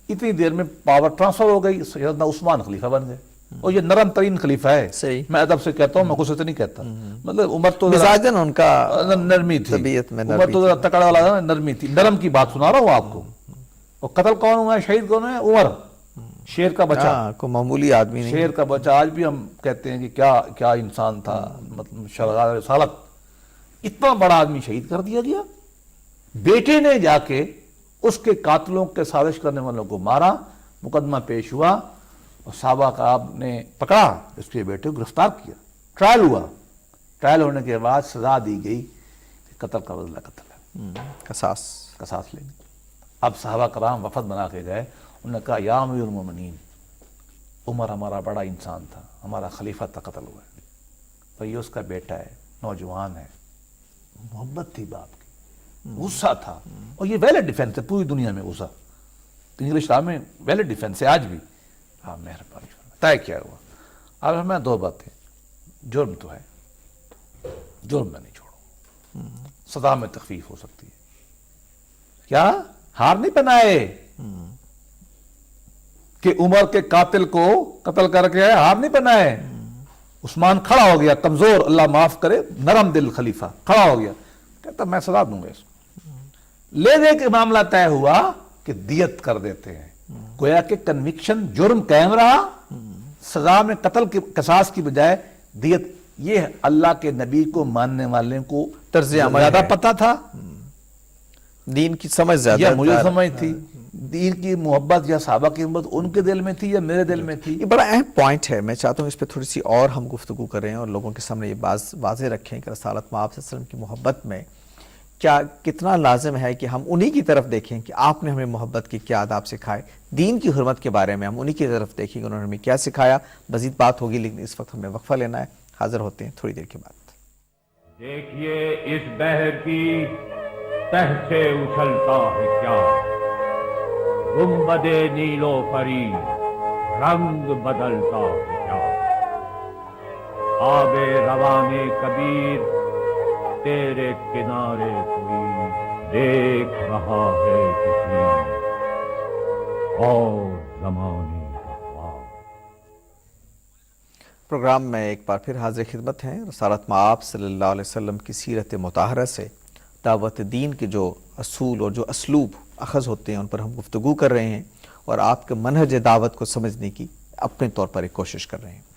اتنی دیر میں پاور ٹرانسفر ہو گئی، سیدنا عثمان خلیفہ بن گئے. اور یہ نرم ترین خلیفہ ہے. صحیح. میں ادب سے کہتا ہوں، میں غصے سے نہیں کہتا. مطلب عمر تو مزاجن ان کا نرمی تھی، طبیعت میں عمر تو تکڑا والا تھا، نرمی تھی. نرم کی بات سنا رہا ہوں آپ کو. اور قتل کون ہوا ہے؟ شہید کون ہے؟ عمر، شیر کا بچہ. کوئی معمولی آدمی نہیں. شیر کا بچہ. آج بھی ہم کہتے ہیں کہ کیا کیا انسان تھا، مطلب شرغار رسالت. اتنا بڑا آدمی شہید کر دیا گیا. بیٹے نے جا کے اس کے قاتلوں کے سازش کرنے والوں کو مارا، مقدمہ پیش ہوا اور صحابہ کا آپ نے پکڑا، اس کے بیٹے کو گرفتار کیا، ٹرائل ہوا، ٹرائل ہونے کے بعد سزا دی گئی کہ قتل کا بدلہ قتل ہے، قصاص لیں گے۔ اب صحابہ کرام وفد بنا کے گئے، انہوں نے کہا یا امیر المومنین، عمر ہمارا بڑا انسان تھا، ہمارا خلیفہ تھا، قتل ہوا ہے، تو یہ اس کا بیٹا ہے، نوجوان ہے، محبت تھی باپ کی، غصہ تھا، اور یہ ویلڈ ڈیفینس ہے پوری دنیا میں غصہ، انگلش لا میں ویلڈ ڈیفینس ہے آج بھی۔ آپ مہربانی فرمائیں، طے کیا ہوا؟ اب ہمیں دو باتیں، جرم تو ہے، جرم میں نہیں چھوڑوں، سزا میں تخفیف ہو سکتی ہے، کیا ہار نہیں پہنائے کہ عمر کے قاتل کو قتل کر کے ہار نہیں پہنائے؟ عثمان کھڑا ہو گیا، کمزور، اللہ معاف کرے، نرم دل خلیفہ کھڑا ہو گیا، کہتا میں سزا دوں گا اس کو، لے دے کے معاملہ طے ہوا کہ دیت کر دیتے ہیں، گویا کہ کنوکشن جرم قائم رہا، سزا میں قتل کے قصاص کی بجائے دیت۔ یہ اللہ کے نبی کو ماننے والے کو طرز عمل زیادہ ہے، پتہ تھا، دین کی سمجھ زیادہ یا مجھے ہے۔ سمجھ تھی، دین کی محبت یا صحابہ کی محبت ان کے دل میں تھی یا میرے دل میں تھی؟ یہ بڑا اہم پوائنٹ ہے، میں چاہتا ہوں اس پہ تھوڑی سی اور ہم گفتگو کریں اور لوگوں کے سامنے یہ بات واضح رکھیں کہ رسالت مآب صلی اللہ علیہ وسلم کی محبت میں کیا کتنا لازم ہے کہ ہم انہی کی طرف دیکھیں کہ آپ نے ہمیں محبت کے کیا آداب سکھائے، دین کی حرمت کے بارے میں ہم انہی کی طرف دیکھیں کہ انہوں نے ہمیں کیا سکھایا۔ مزید بات ہوگی لیکن اس وقت ہمیں وقفہ لینا ہے، حاضر ہوتے ہیں تھوڑی دیر کے بعد۔ دیکھیے اس بحر کی تہ سے اچھلتا ہے کیا، گنبد نیلو فری رنگ بدلتا ہے کیا، آب روان کبیر تیرے کنارے کوئی دیکھ رہا ہے کسی اور زمانے کا خواب۔ پروگرام میں ایک بار پھر حاضر خدمت ہیں۔ رسالت مآب صلی اللہ علیہ وسلم کی سیرت مطہرہ سے دعوت دین کے جو اصول اور جو اسلوب اخذ ہوتے ہیں ان پر ہم گفتگو کر رہے ہیں اور آپ کے منہج دعوت کو سمجھنے کی اپنے طور پر ایک کوشش کر رہے ہیں۔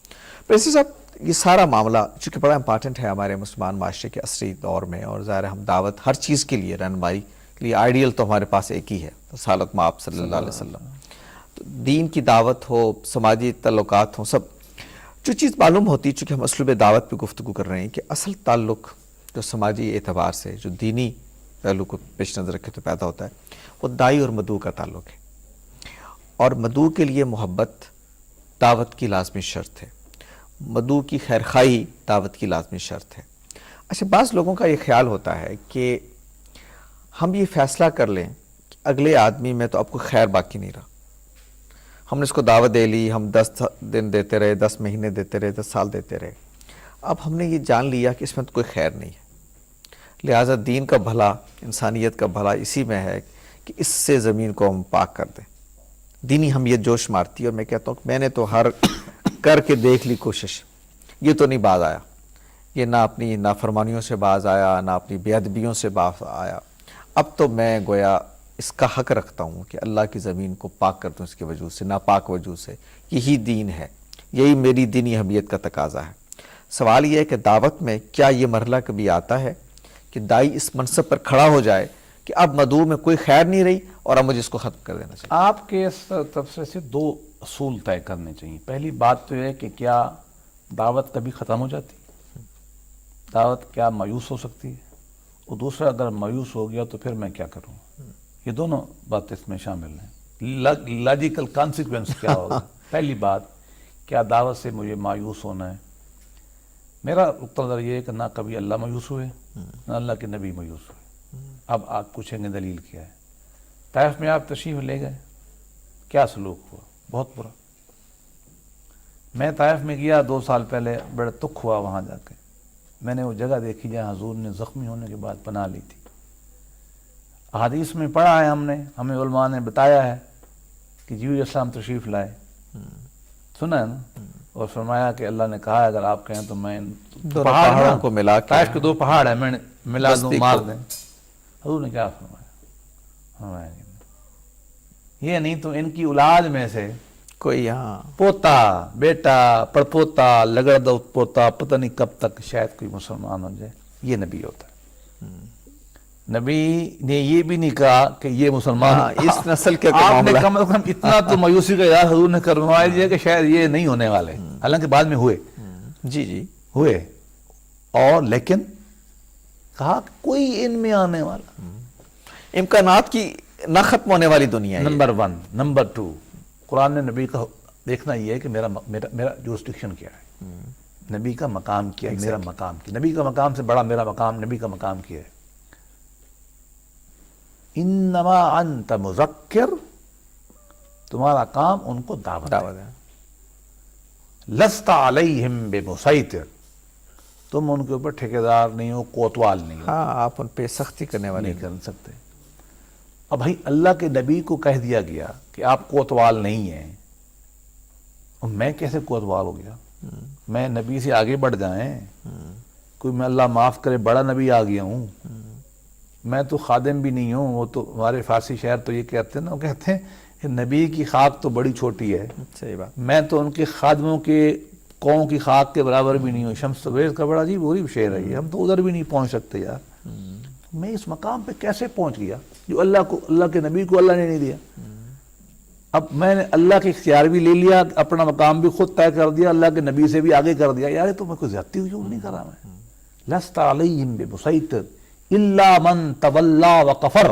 پریسی صاحب، یہ سارا معاملہ چونکہ بڑا امپارٹنٹ ہے ہمارے مسلمان معاشرے کے عصری دور میں، اور ظاہر ہے ہم دعوت ہر چیز کے لیے رہنمائی کے لیے آئیڈیل تو ہمارے پاس ایک ہی ہے، رسالت مآب صلی اللہ علیہ وسلم، تو دین کی دعوت ہو، سماجی تعلقات ہوں، سب جو چیز معلوم ہوتی ہے، چونکہ ہم اسلوب دعوت پہ گفتگو کر رہے ہیں کہ اصل تعلق جو سماجی اعتبار سے جو دینی پہلو کو پیش نظر رکھے تو پیدا ہوتا ہے وہ دائی اور مدعو کا تعلق ہے، اور مدعو کے لیے محبت دعوت کی لازمی شرط ہے، مدعو کی خیرخواہی دعوت کی لازمی شرط ہے۔ اچھا، بعض لوگوں کا یہ خیال ہوتا ہے کہ ہم یہ فیصلہ کر لیں کہ اگلے آدمی میں تو اب کوئی خیر باقی نہیں رہا، ہم نے اس کو دعوت دے لی، ہم 10 دن دیتے رہے، 10 مہینے دیتے رہے، 10 سال دیتے رہے، اب ہم نے یہ جان لیا کہ اس میں تو کوئی خیر نہیں ہے، لہٰذا دین کا بھلا، انسانیت کا بھلا اسی میں ہے کہ اس سے زمین کو ہم پاک کر دیں۔ دینی حمیت جوش مارتی ہے، اور میں کہتا ہوں کہ میں نے تو ہر کر کے دیکھ لی کوشش، یہ تو نہیں باز آیا، یہ نہ اپنی نافرمانیوں سے باز آیا، نہ اپنی بے ادبیوں سے باز آیا، اب تو میں گویا اس کا حق رکھتا ہوں کہ اللہ کی زمین کو پاک کر دوں اس کے وجود سے، ناپاک وجود سے، یہی دین ہے، یہی میری دینی حمیت کا تقاضا ہے۔ سوال یہ ہے کہ دعوت میں کیا یہ مرحلہ کبھی آتا ہے کہ دائی اس منصب پر کھڑا ہو جائے کہ اب مدعو میں کوئی خیر نہیں رہی اور اب مجھے اس کو ختم کر دینا چاہیے؟ آپ کے اس تبصرے سے دو اصول طے کرنے چاہیے۔ پہلی بات تو یہ ہے کہ کیا دعوت کبھی ختم ہو جاتی، دعوت کیا مایوس ہو سکتی ہے، اور دوسرا اگر مایوس ہو گیا تو پھر میں کیا کروں۔ یہ دونوں باتیں اس میں شامل ہیں، لاجیکل کانسیکوینس کیا ہوگا۔ پہلی بات، کیا دعوت سے مجھے مایوس ہونا ہے؟ میرا نقطہ نظر یہ ہے کہ نہ کبھی اللہ مایوس ہوئے، نہ اللہ کے نبی مایوس ہوئے۔ اب آپ پوچھیں گے دلیل کیا ہے؟ طائف میں آپ تشریف لے گئے، کیا سلوک ہوا؟ بہت برا۔ میں طائف میں گیا 2 سال پہلے، بڑا دکھ ہوا وہاں جا کے، میں نے وہ جگہ دیکھی جہاں حضور نے زخمی ہونے کے بعد پناہ لی تھی۔ احادیث میں پڑھا ہے ہم نے، ہمیں علماء نے بتایا ہے کہ جبریل علیہ السلام تشریف لائے، سنا ہے نا، اور فرمایا کہ اللہ نے کہا ہے اگر آپ کہیں تو میں پہاڑوں کو ملا کے، طائف کے 2 پہاڑ ہیں، میں ملا دوں، بستی مار کو۔ دیں۔ حضور نے کیا فرمایا؟ فرمایا یہ نہیں تو ان کی اولاد میں سے کوئی یہاں پوتا، بیٹا، پڑپوتا، لگڑ دو پوتا، پتہ نہیں کب تک شاید کوئی مسلمان ہو جائے، یہ نبی ہوتا ہے۔ نبی نے یہ بھی نہیں کہا کہ یہ مسلمان اس نسل کے آپ نے معاملہ کم از کم اتنا تو مایوسی کا اظہار حضور نے کروا دیا کہ شاید یہ نہیں ہونے والے، حالانکہ بعد میں ہوئے جی ہوئے، اور لیکن کہا کہ کوئی ان میں آنے والا، امکانات کی نہ ختم ہونے والی دنیا ہے نمبر 1۔ نمبر 2، قرآن نے نبی کا دیکھنا یہ ہے کہ میرا جورسڈکشن کیا ہے، نبی کا مقام کیا ہے، میرا مقام کیا، نبی کا مقام سے بڑا میرا مقام، نبی کا مقام کیا ہے۔ انما انت مذکر، تمہارا کام ان کو دعوت ہے، لست علیہم بمسیطر، تم ان کے اوپر ٹھیکیدار نہیں ہو، کوتوال نہیں ہو، ہاں آپ ان پہ سختی کرنے والے نہیں کر سکتے۔ اب بھائی اللہ کے نبی کو کہہ دیا گیا کہ آپ کوتوال نہیں ہیں، اور میں کیسے کوتوال ہو گیا؟ میں نبی سے آگے بڑھ جائیں، کوئی میں اللہ معاف کرے بڑا نبی آ گیا ہوں، میں تو خادم بھی نہیں ہوں۔ وہ تو ہمارے فارسی شاعر تو یہ کہتے ہیں نا، وہ کہتے ہیں کہ نبی کی خاک تو بڑی چھوٹی ہے، صحیح بات، میں تو ان کے خادموں کے قوم کی خاک کے برابر بھی نہیں ہوں۔ شمس تبریز کا بڑا عجیب غریب شعر ہے یہ، ہم تو ادھر بھی نہیں پہنچ سکتے یار، میں اس مقام پہ کیسے پہنچ گیا جو اللہ کے نبی کو اللہ نے نہیں دیا؟ اب میں نے اللہ کے اختیار بھی لے لیا، اپنا مقام بھی خود طے کر دیا، اللہ کے نبی سے بھی آگے کر دیا، یار یہ تو میں کوئی زیادتی ہوئی نہیں کر رہا میں۔ لست علیہم بمسیطر الا من تولا وکفر،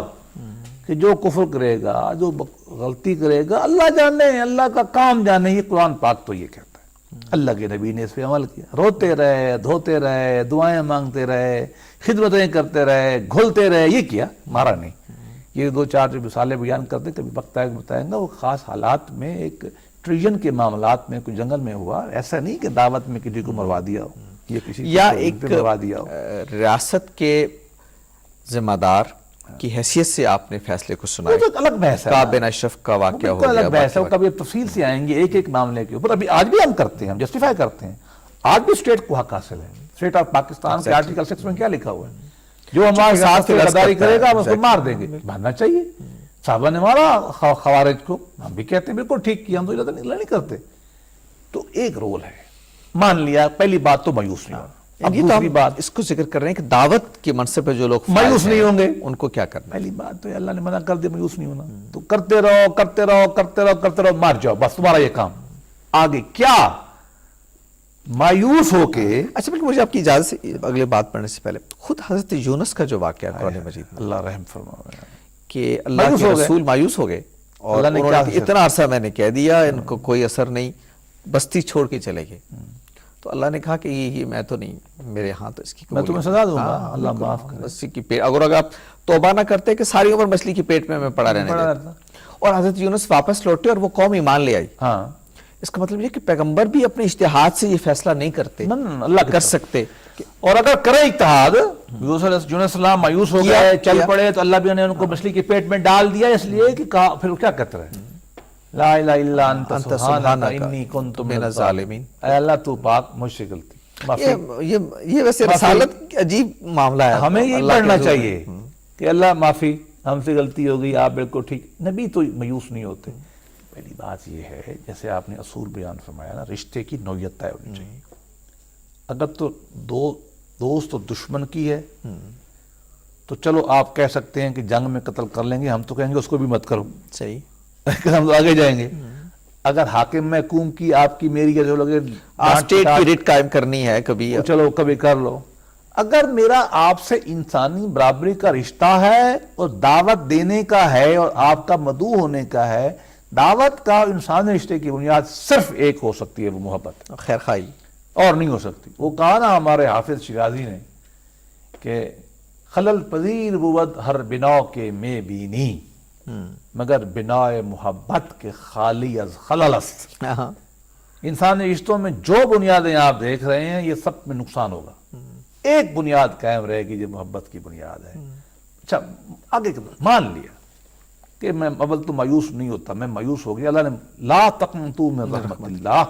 کہ جو کفر کرے گا، جو غلطی کرے گا، اللہ جانے، اللہ کا کام جانے، یہ قرآن پاک تو یہ کہتا ہے۔ اللہ کے نبی نے اس پہ عمل کیا، روتے رہے، دھوتے رہے، دعائیں مانگتے رہے، خدمتیں کرتے رہے، گھلتے رہے، یہ کیا، مارا نہیں۔ یہ 2-4 جو مثالیں بیان کرتے، کبھی وقت آئے بتائیں گا، وہ خاص حالات میں ایک ٹریجن کے معاملات میں کوئی جنگل میں ہوا، ایسا نہیں کہ دعوت میں کسی کو مروا دیا ہو، یہ کسی یا کو ایک مروا دیا ہو۔ ریاست کے ذمہ دار کی حیثیت سے آپ نے فیصلے کو سنا وہ تو ایک الگ بحث ہے، کعب بن اشرف کا واقعہ ہو بالکل گیا، الگ بحث ہے، وہ کبھی تفصیل سے آئیں گے ایک ایک معاملے کے اوپر۔ ابھی آج بھی ہم کرتے ہیں، ہم جسٹیفائی کرتے ہیں، آج بھی اسٹیٹ کو حق حاصل ہے۔ اسٹیٹ آف پاکستان کے آرٹیکل 6 میں کیا لکھا ہوا ہے؟ جو ہمارے ساتھ سے غداری کرے گا ہم اس کو مار دیں گے، مارنا چاہیے۔ صحابہ نے مارا خوارج کو، ہم بھی کہتے ہیں بالکل ٹھیک کیا، ہم تو ادھر نہیں کرتے۔ تو ایک رول ہے، مان لیا، پہلی بات تو مایوس نہیں ہونا۔ اب یہ تو دوسری ہم بات، اس کو ذکر کر رہے ہیں کہ دعوت کے منصب پہ جو لوگ فائز مایوس نہیں ہیں، ہوں گے، ان کو کیا کرنا ہے؟ پہلی بات تو اللہ نے منع کر دیا مایوس نہیں ہونا، تو کرتے رہو کرتے رہو کرتے رہو کرتے رہو، مار جاؤ، بس تمہارا یہ کام۔ آگے کیا مایوس ہو کے، اچھا بلکہ مجھے آپ کی اجازت سے اگلے بات پڑھنے سے پہلے خود حضرت یونس کا جو واقعہ ہے قرآن مجید میں، اللہ رحم فرمائے، کہ اللہ مایوس کے ہو گئے، رسول مایوس ہو گئے، اور اللہ نے انہوں کیا نے اتنا عرصہ میں نے کہہ دیا، ان کو کوئی اثر نہیں، بستی چھوڑ کے چلے گئے۔ تو اللہ نے کہا کہ یہ میں تو نہیں، میرے ہاں تو اس کی میں تمہیں سزا دوں گا، اللہ معاف کرے۔ مچھلی کی پیٹ، اگر آپ توبہ نہ کرتے کہ ساری عمر مچھلی کی پیٹ میں پڑا رہنے دیتا، اور حضرت یونس واپس لوٹے اور وہ قوم ایمان لے آئی۔ ہاں، اس کا مطلب یہ کہ پیغمبر بھی اپنے اجتہاد سے یہ فیصلہ نہیں کرتے، اللہ کر سکتے۔ اور اگر کرے اجتہاد، یونس علیہ السلام مایوس ہو گئے، چل پڑے، تو اللہ بھی نے ان کو مچھلی کے پیٹ میں ڈال دیا، اس لیے کہ پھر کیا کہتے رہے، لا الہ الا انت سبحانک انی کنت من الظالمین، اے اللہ تو پاک، مجھ سے غلطی۔ یہ ویسے رسالت عجیب معاملہ ہے، ہمیں یہ پڑھنا چاہیے کہ اللہ معافی، ہم سے غلطی ہو گئی، آپ بالکل ٹھیک۔ نبی تو مایوس نہیں ہوتے۔ پہلی بات یہ ہے، جیسے آپ نے اصول بیان فرمایا نا، رشتے کی نوعیت طے ہونی چاہیے۔ اگر تو دوست اور دشمن کی ہے تو چلو آپ کہہ سکتے ہیں کہ جنگ میں قتل کر لیں گے، ہم تو کہیں گے اس کو بھی مت کرو، صحیح، ہم تو آگے جائیں گے۔ اگر حاکم محکوم کی، آپ کی میری کے جو لگے اسٹیٹ کی ریٹ قائم کرنی ہے کبھی، چلو کبھی کر لو۔ اگر میرا آپ سے انسانی برابری کا رشتہ ہے اور دعوت دینے کا ہے اور آپ کا مدعو ہونے کا ہے، دعوت کا انسانی رشتے کی بنیاد صرف ایک ہو سکتی ہے، وہ محبت، خیر خواہی، اور نہیں ہو سکتی۔ وہ کہا نا ہمارے حافظ شیرازی نے کہ خلل پذیر بود ہر بنا کے میں بینی، مگر بنا محبت کے خالی از خلل است۔ انسانی رشتوں میں جو بنیادیں آپ دیکھ رہے ہیں، یہ سب میں نقصان ہوگا، ایک بنیاد قائم رہے گی جو محبت کی بنیاد ہے۔ اچھا آگے مان لیا کہ میں اول تو مایوس نہیں ہوتا، میں مایوس ہو گیا، اللہ نے لا تقنطوا من رحمت اللہ،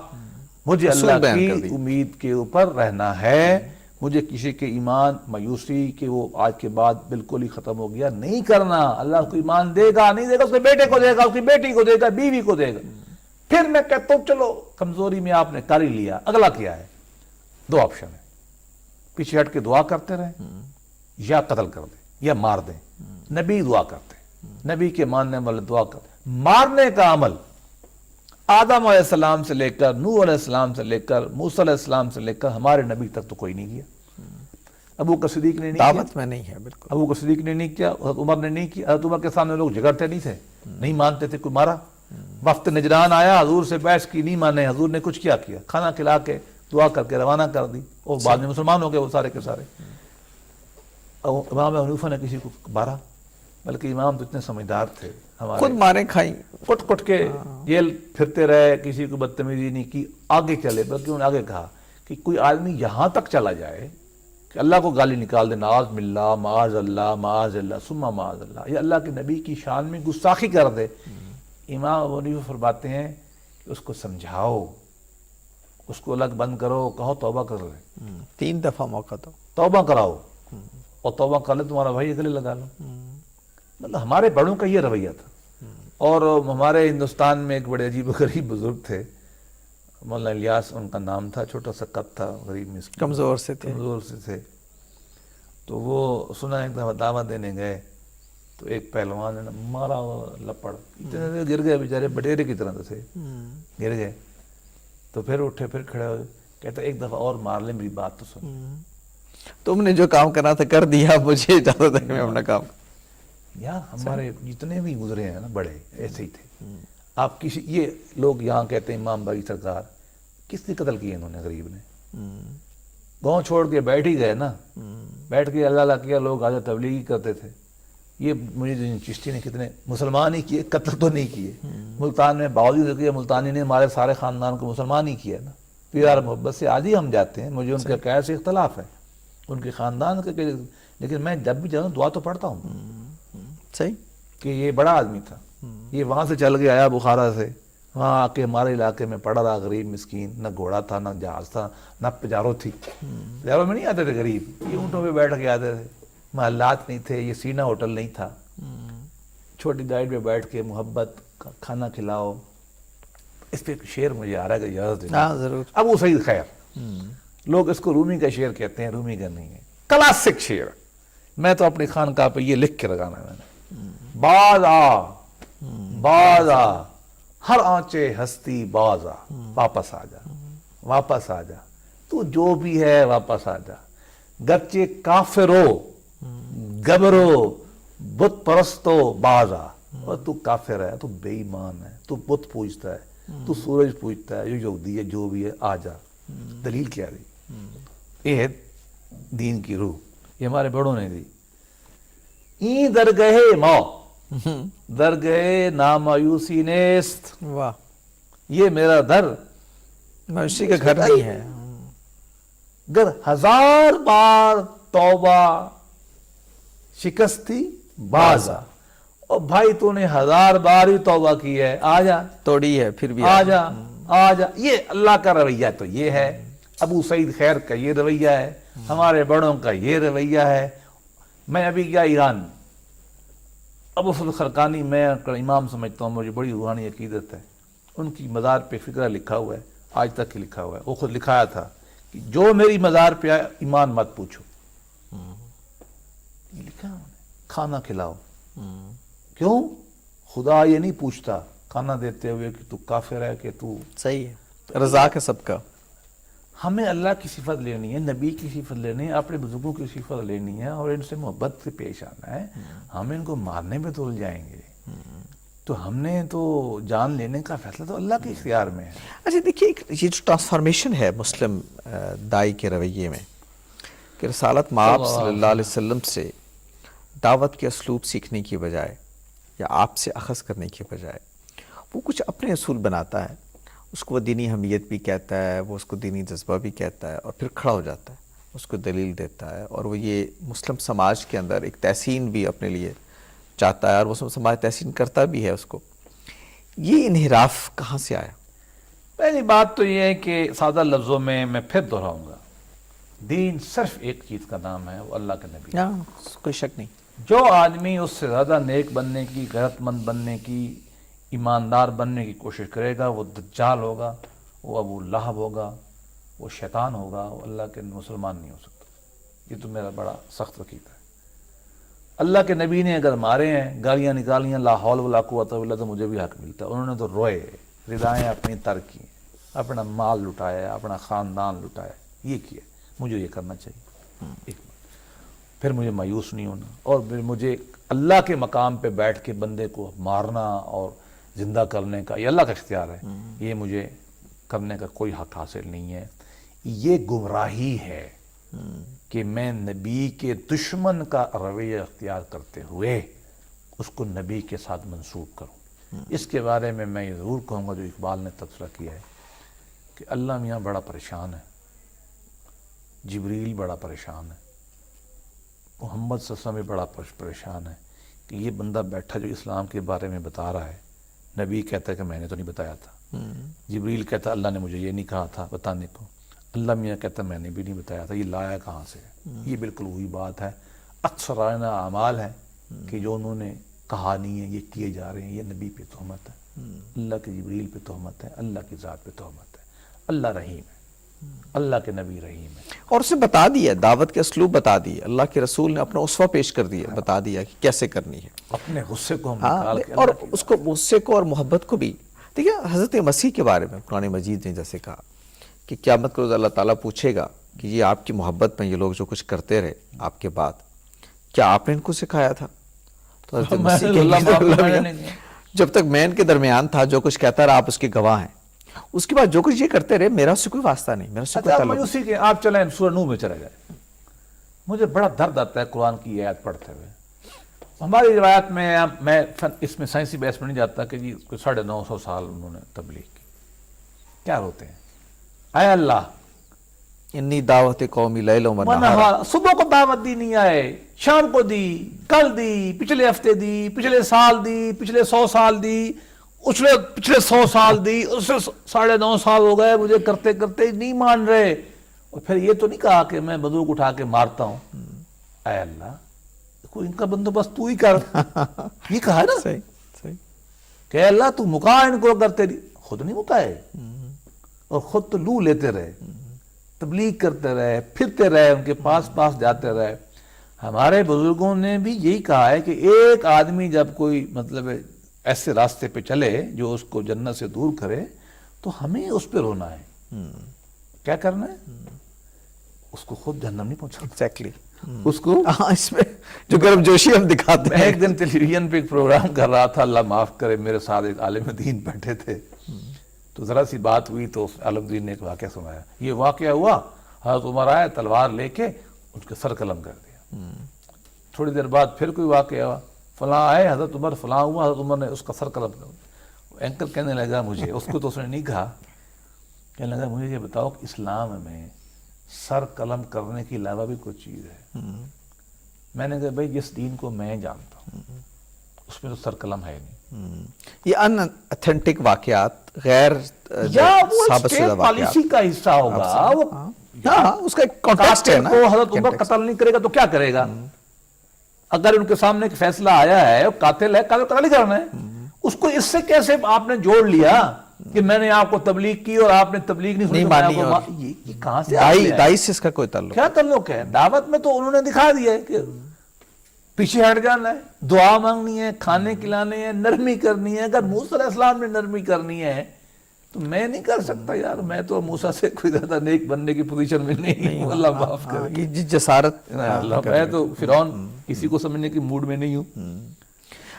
مجھے اللہ کی امید کے اوپر رہنا ہے، مجھے کسی کے ایمان مایوسی کہ وہ آج کے بعد بالکل ہی ختم ہو گیا نہیں کرنا۔ اللہ اس کو ایمان دے گا، نہیں دے گا، اس کے بیٹے کو دے گا، اس کی بیٹی کو دے گا، بیوی کو دے گا۔ پھر میں کہتا ہوں چلو کمزوری میں آپ نے کر ہی لیا، اگلا کیا ہے؟ 2 آپشن ہے، پیچھے ہٹ کے دعا کرتے رہیں یا قتل کر دیں۔ یا مار دیں. نبی دعا کرتے ہیں, نبی کے ماننے والے دعا کرتے ہیں. مارنے کا عمل آدم علیہ السلام سے لے کر نوح علیہ السلام سے لے کر موسیٰ علیہ السلام سے لے کر ہمارے نبی تک تو کوئی نہیں کیا. ابو بکر صدیق نے نہیں کیا, دعوت میں نہیں ہے بالکل. ابو بکر صدیق نے نہیں کیا, حضرت عمر نے نہیں کیا. حضرت عمر کے سامنے لوگ جھگڑتے نہیں تھے, نہیں مانتے تھے, کوئی مارا. وفد نجران آیا, حضور سے بحث کی, نہیں مانے. حضور نے کچھ کیا کھانا کھلا کے دعا کر کے روانہ کر دی, اور بعد میں مسلمان ہو گئے وہ سارے کے سارے. امام حنیفہ نے کسی کو مارا, بلکہ امام تو اتنے سمجھدار تھے ہمارے, خود مارے کھائیں. کٹ کٹ کے جیل پھرتے رہے, کسی کو بدتمیزی نہیں کی, آگے چلے. بلکہ انہوں نے آگے کہا کہ کوئی آدمی یہاں تک چلا جائے کہ اللہ کو گالی نکال دے, نعوذ باللہ, معاذ اللہ, معاذ اللہ, ثم معاذ اللہ, یہ اللہ کے نبی کی شان میں گستاخی کر دے. امام ابو حنیفہ فرماتے ہیں کہ اس کو سمجھاؤ, اس کو الگ بند کرو, کہو توبہ کر لے, 3 دفعہ موقع دو, توبہ کراؤ, اور توبہ کر لے تمہارا بھائی گلے لگا لو. مطلب ہمارے بڑوں کا یہ رویہ تھا. اور ہمارے ہندوستان میں ایک بڑے عجیب و غریب بزرگ تھے, مولانا الیاس ان کا نام تھا, چھوٹا سا قد تھا, غریب مسکین, کمزور سے تھے. کمزور سے تھے. تو وہ سنا ایک دفعہ دعوت دینے گئے تو ایک پہلوان نے مارا لپڑ, اتنے گر گئے بیچارے, بٹیرے کی طرح تھے, گر گئے. تو پھر اٹھے, پھر کھڑے ہوئے, کہتے ایک دفعہ اور مار لے, میری بات تو سن. تم نے جو کام کرنا تھا کر دیا, مجھے اجازت ہے کہ میں اپنا کام. یار ہمارے جتنے بھی گزرے ہیں نا بڑے ایسے ہی تھے. آپ کسی, یہ لوگ یہاں کہتے ہیں امام باقی سرکار, کس نے قتل کیے انہوں نے, غریب نے. گاؤں چھوڑ کے بیٹھ ہی گئے نا, بیٹھ کے اللہ اللہ کیا, لوگ آجا تبلیغی کرتے تھے. یہ مجھے چشتی نے کتنے مسلمان ہی کیے, قتل تو نہیں کیے. ملتان میں باوجود کیا, ملتانی نے ہمارے سارے خاندان کو مسلمان ہی کیا نا. پیار محبت سے آج ہی ہم جاتے ہیں, مجھے ان کے عقائد سے اختلاف ہے, ان کے خاندان کے, لیکن میں جب بھی جاؤں دعا تو پڑھتا ہوں صحیح کہ یہ بڑا آدمی تھا. یہ وہاں سے چل کے آیا بخارا سے, وہاں آ کے ہمارے علاقے میں پڑا رہا, غریب مسکین, نہ گھوڑا تھا, نہ جہاز تھا, نہ پجارو تھی. پجاروں میں نہیں آتے تھے غریب, یہ اونٹوں پہ بیٹھ کے آتے تھے. محلات نہیں تھے, یہ سینا ہوٹل نہیں تھا. چھوٹی گائیڈ پہ بیٹھ کے محبت, کھانا کھلاؤ. اس پہ شعر مجھے آ رہا ہے کہ اجازت دینا. ہاں ضرور. ابو سعید خیر, لوگ اس کو رومی کا شعر کہتے ہیں, رومی کا نہیں ہے, کلاسک شعر. میں تو اپنی خانقاہ پہ یہ لکھ کے لگانا ہے میں نے, باز آ, باز آ, ہر آنچے ہستی باز آ, واپس آ جا, واپس آ جا, تو جو بھی ہے واپس آ جا. گرچہ کافرو, گبرو, بت پرستو, باز آ. اور تو کافر ہے, تو بے ایمان ہے, تو بت پوجتا ہے, تو سورج پوجتا ہے, جو یہودی ہے, جو بھی ہے, آ جا. دلیل کیا دی؟ یہ ہے دین کی روح, یہ ہمارے بڑوں نے دی. این درگاہ ماں, درگاہ نامایوسی نیست, واہ, یہ میرا در مایوسی کا گھر نہیں ہے. گر ہزار بار توبہ شکستی باز آ. اور بھائی تو نے 1000 بار ہی توبہ کی ہے, آ جا, توڑی ہے پھر بھی آ جا, آ جا. یہ اللہ کا رویہ تو یہ ہے, ابو سعید خیر کا یہ رویہ ہے, ہمارے بڑوں کا یہ رویہ ہے. میں ابھی گیا ایران, ابو فضل خرقانی میں امام سمجھتا ہوں, مجھے بڑی روحانی عقیدت ہے. ان کی مزار پہ فقرہ لکھا ہوا ہے, آج تک ہی لکھا ہوا ہے. وہ خود لکھایا تھا کہ جو میری مزار پہ آئے ایمان مت پوچھو. یہ لکھا ہے انہوں نے, کھانا کھلاؤ. کیوں؟ خدا یہ نہیں پوچھتا کھانا دیتے ہوئے کہ تو کافر ہے کہ تو صحیح ہے, رضا کے سب کا. ہمیں اللہ کی صفت لینی ہے, نبی کی صفت لینی ہے, اپنے بزرگوں کی صفت لینی ہے, اور ان سے محبت سے پیش آنا ہے. ہم ان کو مارنے پہ تول جائیں گے تو ہم نے تو جان لینے کا فیصلہ تو اللہ کے اختیار میں ہے. اچھا دیکھیے, یہ جو ٹرانسفارمیشن ہے مسلم دائی کے رویے میں, کہ رسالت مآب صلی اللہ علیہ وسلم سے دعوت کے اسلوب سیکھنے کی بجائے یا آپ سے اخذ کرنے کی بجائے وہ کچھ اپنے اصول بناتا ہے, اس کو وہ دینی اہمیت بھی کہتا ہے, وہ اس کو دینی جذبہ بھی کہتا ہے, اور پھر کھڑا ہو جاتا ہے, اس کو دلیل دیتا ہے, اور وہ یہ مسلم سماج کے اندر ایک تحسین بھی اپنے لیے چاہتا ہے, اور مسلم سماج تحسین کرتا بھی ہے اس کو. یہ انحراف کہاں سے آیا؟ پہلی بات تو یہ ہے کہ سادہ لفظوں میں پھر دہراؤں گا, دین صرف ایک چیز کا نام ہے, وہ اللہ کے نبی. کوئی شک نہیں. جو آدمی اس سے زیادہ نیک بننے کی, غیرت مند بننے کی, ایماندار بننے کی کوشش کرے گا, وہ دجال ہوگا, وہ ابو لہب ہوگا, وہ شیطان ہوگا, وہ اللہ کے مسلمان نہیں ہو سکتا. یہ تو میرا بڑا سخت عقیدہ ہے. اللہ کے نبی نے اگر مارے ہیں، گالیاں نکالیاں، لا حول ولا قوت الا باللہ، تو مجھے بھی حق ملتا ہے۔ انہوں نے تو روئے، ردائیں اپنی ترک کی، اپنا مال لٹایا، اپنا خاندان لٹایا، یہ کیا، مجھے یہ کرنا چاہیے۔ ایک پھر مجھے مایوس نہیں ہونا، اور پھر مجھے اللہ کے مقام پہ بیٹھ کے بندے کو مارنا اور زندہ کرنے کا یہ اللہ کا اختیار ہے، یہ مجھے کرنے کا کوئی حق حاصل نہیں ہے۔ یہ گمراہی ہے کہ میں نبی کے دشمن کا رویہ اختیار کرتے ہوئے اس کو نبی کے ساتھ منسوب کروں۔ اس کے بارے میں یہ ضرور کہوں گا جو اقبال نے تبصرہ کیا ہے کہ اللہ میاں بڑا پریشان ہے، جبریل بڑا پریشان ہے، محمد صلی اللہ علیہ وسلم بھی بڑا پریشان ہے کہ یہ بندہ بیٹھا جو اسلام کے بارے میں بتا رہا ہے، نبی کہتا ہے کہ میں نے تو نہیں بتایا تھا، جبریل کہتا ہے اللہ نے مجھے یہ نہیں کہا تھا بتانے کو، اللہ میاں کہتا ہے میں نے بھی نہیں بتایا تھا، یہ لایا کہاں سے ہے؟ یہ بالکل وہی بات ہے، اکثر آئینہ اعمال ہے کہ جو انہوں نے کہا نہیں ہے، یہ کیے جا رہے ہیں، یہ نبی پہ تہمت ہے، اللہ کے جبریل پہ تہمت ہے، اللہ کی ذات پہ تہمت ہے۔ اللہ رحیم ہے، اللہ کے نبی رحیم ہے، اور اسے بتا دیا، دعوت کے اسلوب بتا دیے، اللہ کے رسول نے اپنا اسوہ پیش کر دیا، بتا دیا کہ کیسے کرنی ہے۔ اپنے غصے کو ہم ہاں، نکال کے اور اللہ کی اس کو غصے کو اور محبت کو بھی دیکھیے، حضرت مسیح کے بارے میں قرآن مجید نے جیسے کہا کہ قیامت کے روز اللہ تعالیٰ پوچھے گا کہ یہ آپ کی محبت میں یہ لوگ جو کچھ کرتے رہے آپ کے بعد، کیا آپ نے ان کو سکھایا تھا؟ تو حضرت میں مسیح نے کہیں اللہ گے معاف اللہ میں نے میاں، نہیں کیا۔ جب تک میں ان کے درمیان تھا جو کچھ کہتا رہا آپ اس کے گواہ ہیں، اس کے بعد جو کچھ یہ کرتے رہے میرا اس سے کوئی واسطہ نہیں، میرا اس سے کوئی اچھا، تعلق نہیں۔ مایوسی کے آپ چلیں سورہ نوح میں چلے گئے، مجھے بڑا درد آتا ہے قرآن کی آیت پڑھتے ہوئے۔ ہماری روایت میں میں اس میں سائنسی بحث میں نہیں جاتا کہ جی 950 سال انہوں نے تبلیغ کی، کیا روتے ہیں؟ اے اللہ، انی دعوت قومی لیل و نہار، منہار، صبح کو دعوت دی نہیں آئے، شام کو دی، کل دی، پچھلے ہفتے دی، پچھلے سال دی، پچھلے 100 سال دی، پچھلے 100 سال دی، اس سے 9.5 سال ہو گئے مجھے کرتے کرتے نہیں مان رہے، اور پھر یہ تو نہیں کہا کہ میں بندوق اٹھا کے مارتا ہوں۔ اے اللہ، کوئی ان کا بندوبست تو ہی کر، یہ کہا ہے نا صحیح صحیح، کہ اے اللہ تو مکا ان کو، اگر تیری خود نہیں مکائے اور خود تو لو لیتے رہے، تبلیغ کرتے رہے، پھرتے رہے، ان کے پاس جاتے رہے۔ ہمارے بزرگوں نے بھی یہی کہا ہے کہ ایک آدمی جب کوئی مطلب ایسے راستے پہ چلے جو اس کو جنت سے دور کرے تو ہمیں اس پہ رونا ہے، کیا کرنا ہے؟ اس کو خود جہنم نہیں پہنچانا، ایگزیکٹلی، اس کو اس میں جو گرم جوشی ہم دکھاتے میں ہیں۔ ایک دن ٹیلی ویژن پہ ایک پروگرام کر رہا تھا، اللہ معاف کرے، میرے ساتھ ایک عالم دین بیٹھے تھے، تو ذرا سی بات ہوئی تو عالم دین نے ایک واقعہ سنایا، یہ واقعہ ہوا، حضرت عمر آئے تلوار لے کے اس کے سر قلم کر دیا، تھوڑی دیر بعد پھر کوئی واقعہ ہوا، فلاں آئے حضرت عمر، فلاں ہوا، حضرت عمر نے اس کا سر قلم کر دیا۔ اینکر کہنے لگا مجھے، اس کو تو اس نے نہیں کہا، کہنے لگا مجھے یہ بتاؤ کہ اسلام میں سر قلم کرنے کے علاوہ بھی کوئی چیز ہے؟ میں نے کہا بھائی جس دین کو میں جانتا ہوں اس میں تو سر قلم ہے نہیں۔ یہ ان اتھینٹک واقعات، غیر یا وہ ثابت شدہ اسٹیٹ واقعات، پالیسی کا حصہ ہوگا، وہ ہاں اس کا ایک کانٹیکسٹ ہے قاتل نا، کو حضرت عمر قتل نہیں کرے گا تو کیا کرے گا؟ اگر ان کے سامنے ایک فیصلہ آیا ہے، قاتل ہے، قتل ہی کرنا ہے، اس کو اس سے کیسے آپ نے جوڑ لیا کہ میں نے آپ کو تبلیغ کی اور آپ نے تبلیغ نہیں سنی تو میں آپ کو یہ کہاں سے آپ نے دائی سے اس کا کوئی تعلق؟ کیا تعلق ہے؟ دعوت میں تو انہوں نے دکھا دیا ہے کہ پیچھے ہٹ جانا ہے، دعا مانگنی ہے، کھانے کھلانے ہیں، نرمی کرنی ہے۔ اگر موسیٰ علیہ السلام نے نرمی کرنی ہے تو میں نہیں کر سکتا یار، میں تو موسیٰ سے کوئی زیادہ نیک بننے کی پوزیشن میں نہیں ہوں، اللہ معاف کرے، یہ جسارت، میں تو فرعون کسی کو سمجھنے کی موڈ میں نہیں ہوں۔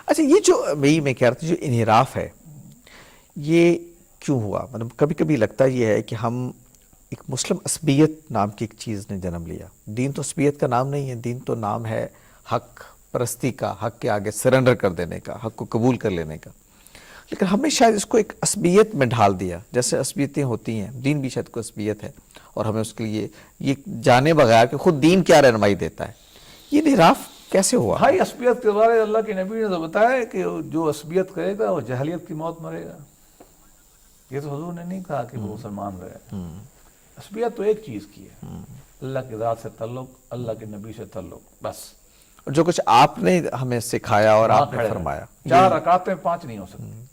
اچھا یہ جو میں کہہ رہا تھا جو انحراف ہے یہ کیوں ہوا؟ مطلب کبھی کبھی لگتا یہ ہے کہ ہم ایک مسلم عصبیت نام کی ایک چیز نے جنم لیا، دین تو عصبیت کا نام نہیں ہے، دین تو نام ہے حق پرستی کا، حق کے آگے سرنڈر کر دینے کا، حق کو قبول کر لینے کا، لیکن ہم نے شاید اس کو ایک عصبیت میں ڈھال دیا، جیسے عصبیتیں ہوتی ہیں، دین بھی شاید کوئی عصبیت ہے، اور ہمیں اس کے لیے یہ جانے بغیر کہ خود دین کیا رہنمائی دیتا ہے، یہ انحراف کیسے ہوا؟ بھائی عصبیت کے بارے اللہ کے نبی نے تو بتایا کہ جو عصبیت کرے گا وہ جہلیت کی موت مرے گا، یہ تو حضور نے نہیں کہا کہ وہ مسلمان رہے۔ عصبیت تو ایک چیز کی ہے، اللہ کی ذات سے تعلق، اللہ کے نبی سے تعلق، بس۔ جو کچھ آپ نے ہمیں سکھایا اور آپ نے فرمایا، 4 رکعتیں 5 نہیں ہو سکتی،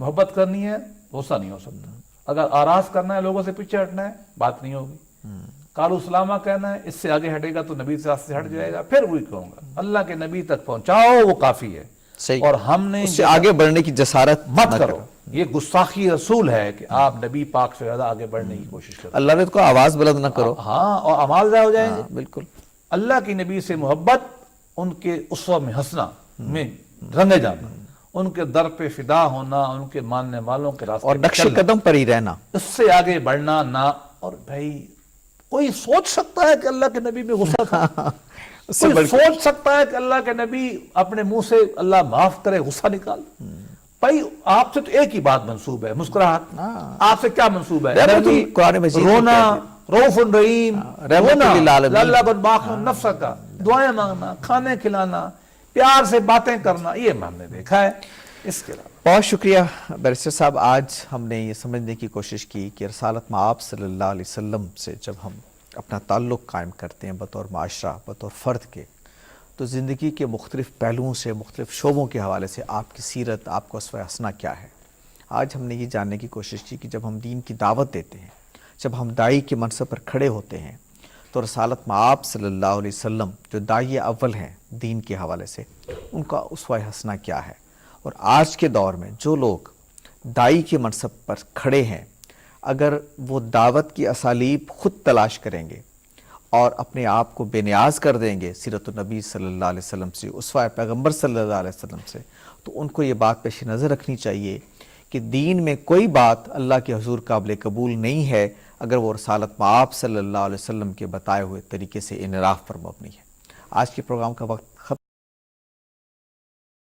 محبت کرنی ہے غصہ نہیں ہو سکتا، اگر آراز کرنا ہے لوگوں سے پیچھے ہٹنا ہے بات نہیں ہوگی، قالوا سلاما کہنا ہے، اس سے آگے ہٹے گا تو نبی سے راستے سے ہٹ جائے گا، پھر وہی کہوں گا اللہ کے نبی تک پہنچاؤ، وہ کافی ہے۔ صحیح، اور ہم نے اس سے آگے بڑھنے کی جسارت مت نہ کرو، یہ گستاخی رسول ہے کہ آپ نبی پاک سے زیادہ آگے بڑھنے کی کوشش کرو۔ اللہ نے تو کہا آواز بلند نہ کرو۔ ہاں، اور اعمال ضائع ہو جائیں گے۔ ہاں، بالکل۔ اللہ کی نبی سے محبت، ان کے اسوہ میں ہنسنا، میں رنگے جانا، ان کے در پہ فدا ہونا، ان کے ماننے والوں کے راستے اور پہ نقش چلنا، قدم پر ہی رہنا۔ اس سے آگے بڑھنا نہ۔ اور بھائی کوئی سوچ سکتا ہے کہ اللہ کے نبی میں غصہ تھا؟ اس سے کوئی سوچ سکتا ہے کہ اللہ کے نبی اپنے منہ سے اللہ معاف کرے غصہ نکال؟ بھائی آپ سے تو ایک ہی بات منسوب ہے، مسکراہٹ۔ آپ سے کیا منسوب ہے؟ رحمت نبی قرآن مجید میں رونا، کہہ روف الرحیم، رحمت رونا، للعالمین۔ اللہ بن باخن نفس کا، دعائیں مانگنا، کھانے کھلانا، پیار سے باتیں کرنا، یہ ہم نے دیکھا ہے۔ اس کے علاوہ بہت شکریہ بیرسٹر صاحب، آج ہم نے یہ سمجھنے کی کوشش کی کہ رسالت مآب صلی اللہ علیہ وسلم سے جب ہم اپنا تعلق قائم کرتے ہیں بطور معاشرہ، بطور فرد کے، تو زندگی کے مختلف پہلوؤں سے، مختلف شعبوں کے حوالے سے آپ کی سیرت، آپ کا اسوہ حسنہ کیا ہے۔ آج ہم نے یہ جاننے کی کوشش کی کہ جب ہم دین کی دعوت دیتے ہیں، جب ہم داعی کے منصب پر کھڑے ہوتے ہیں، تو رسالت مآب صلی اللہ علیہ وسلم جو داعی اول ہیں دین کے حوالے سے، ان کا اسوہ حسنہ کیا ہے۔ اور آج کے دور میں جو لوگ داعی کے منصب پر کھڑے ہیں، اگر وہ دعوت کی اسالیب خود تلاش کریں گے اور اپنے آپ کو بے نیاز کر دیں گے سیرت النبی صلی اللہ علیہ وسلم سے، اسوہ پیغمبر صلی اللہ علیہ وسلم سے، تو ان کو یہ بات پیش نظر رکھنی چاہیے کہ دین میں کوئی بات اللہ کے حضور قابل قبول نہیں ہے اگر وہ رسالت مآب صلی اللہ علیہ وسلم کے بتائے ہوئے طریقے سے انحراف پر مبنی ہے۔ آج کے پروگرام کا وقت ختم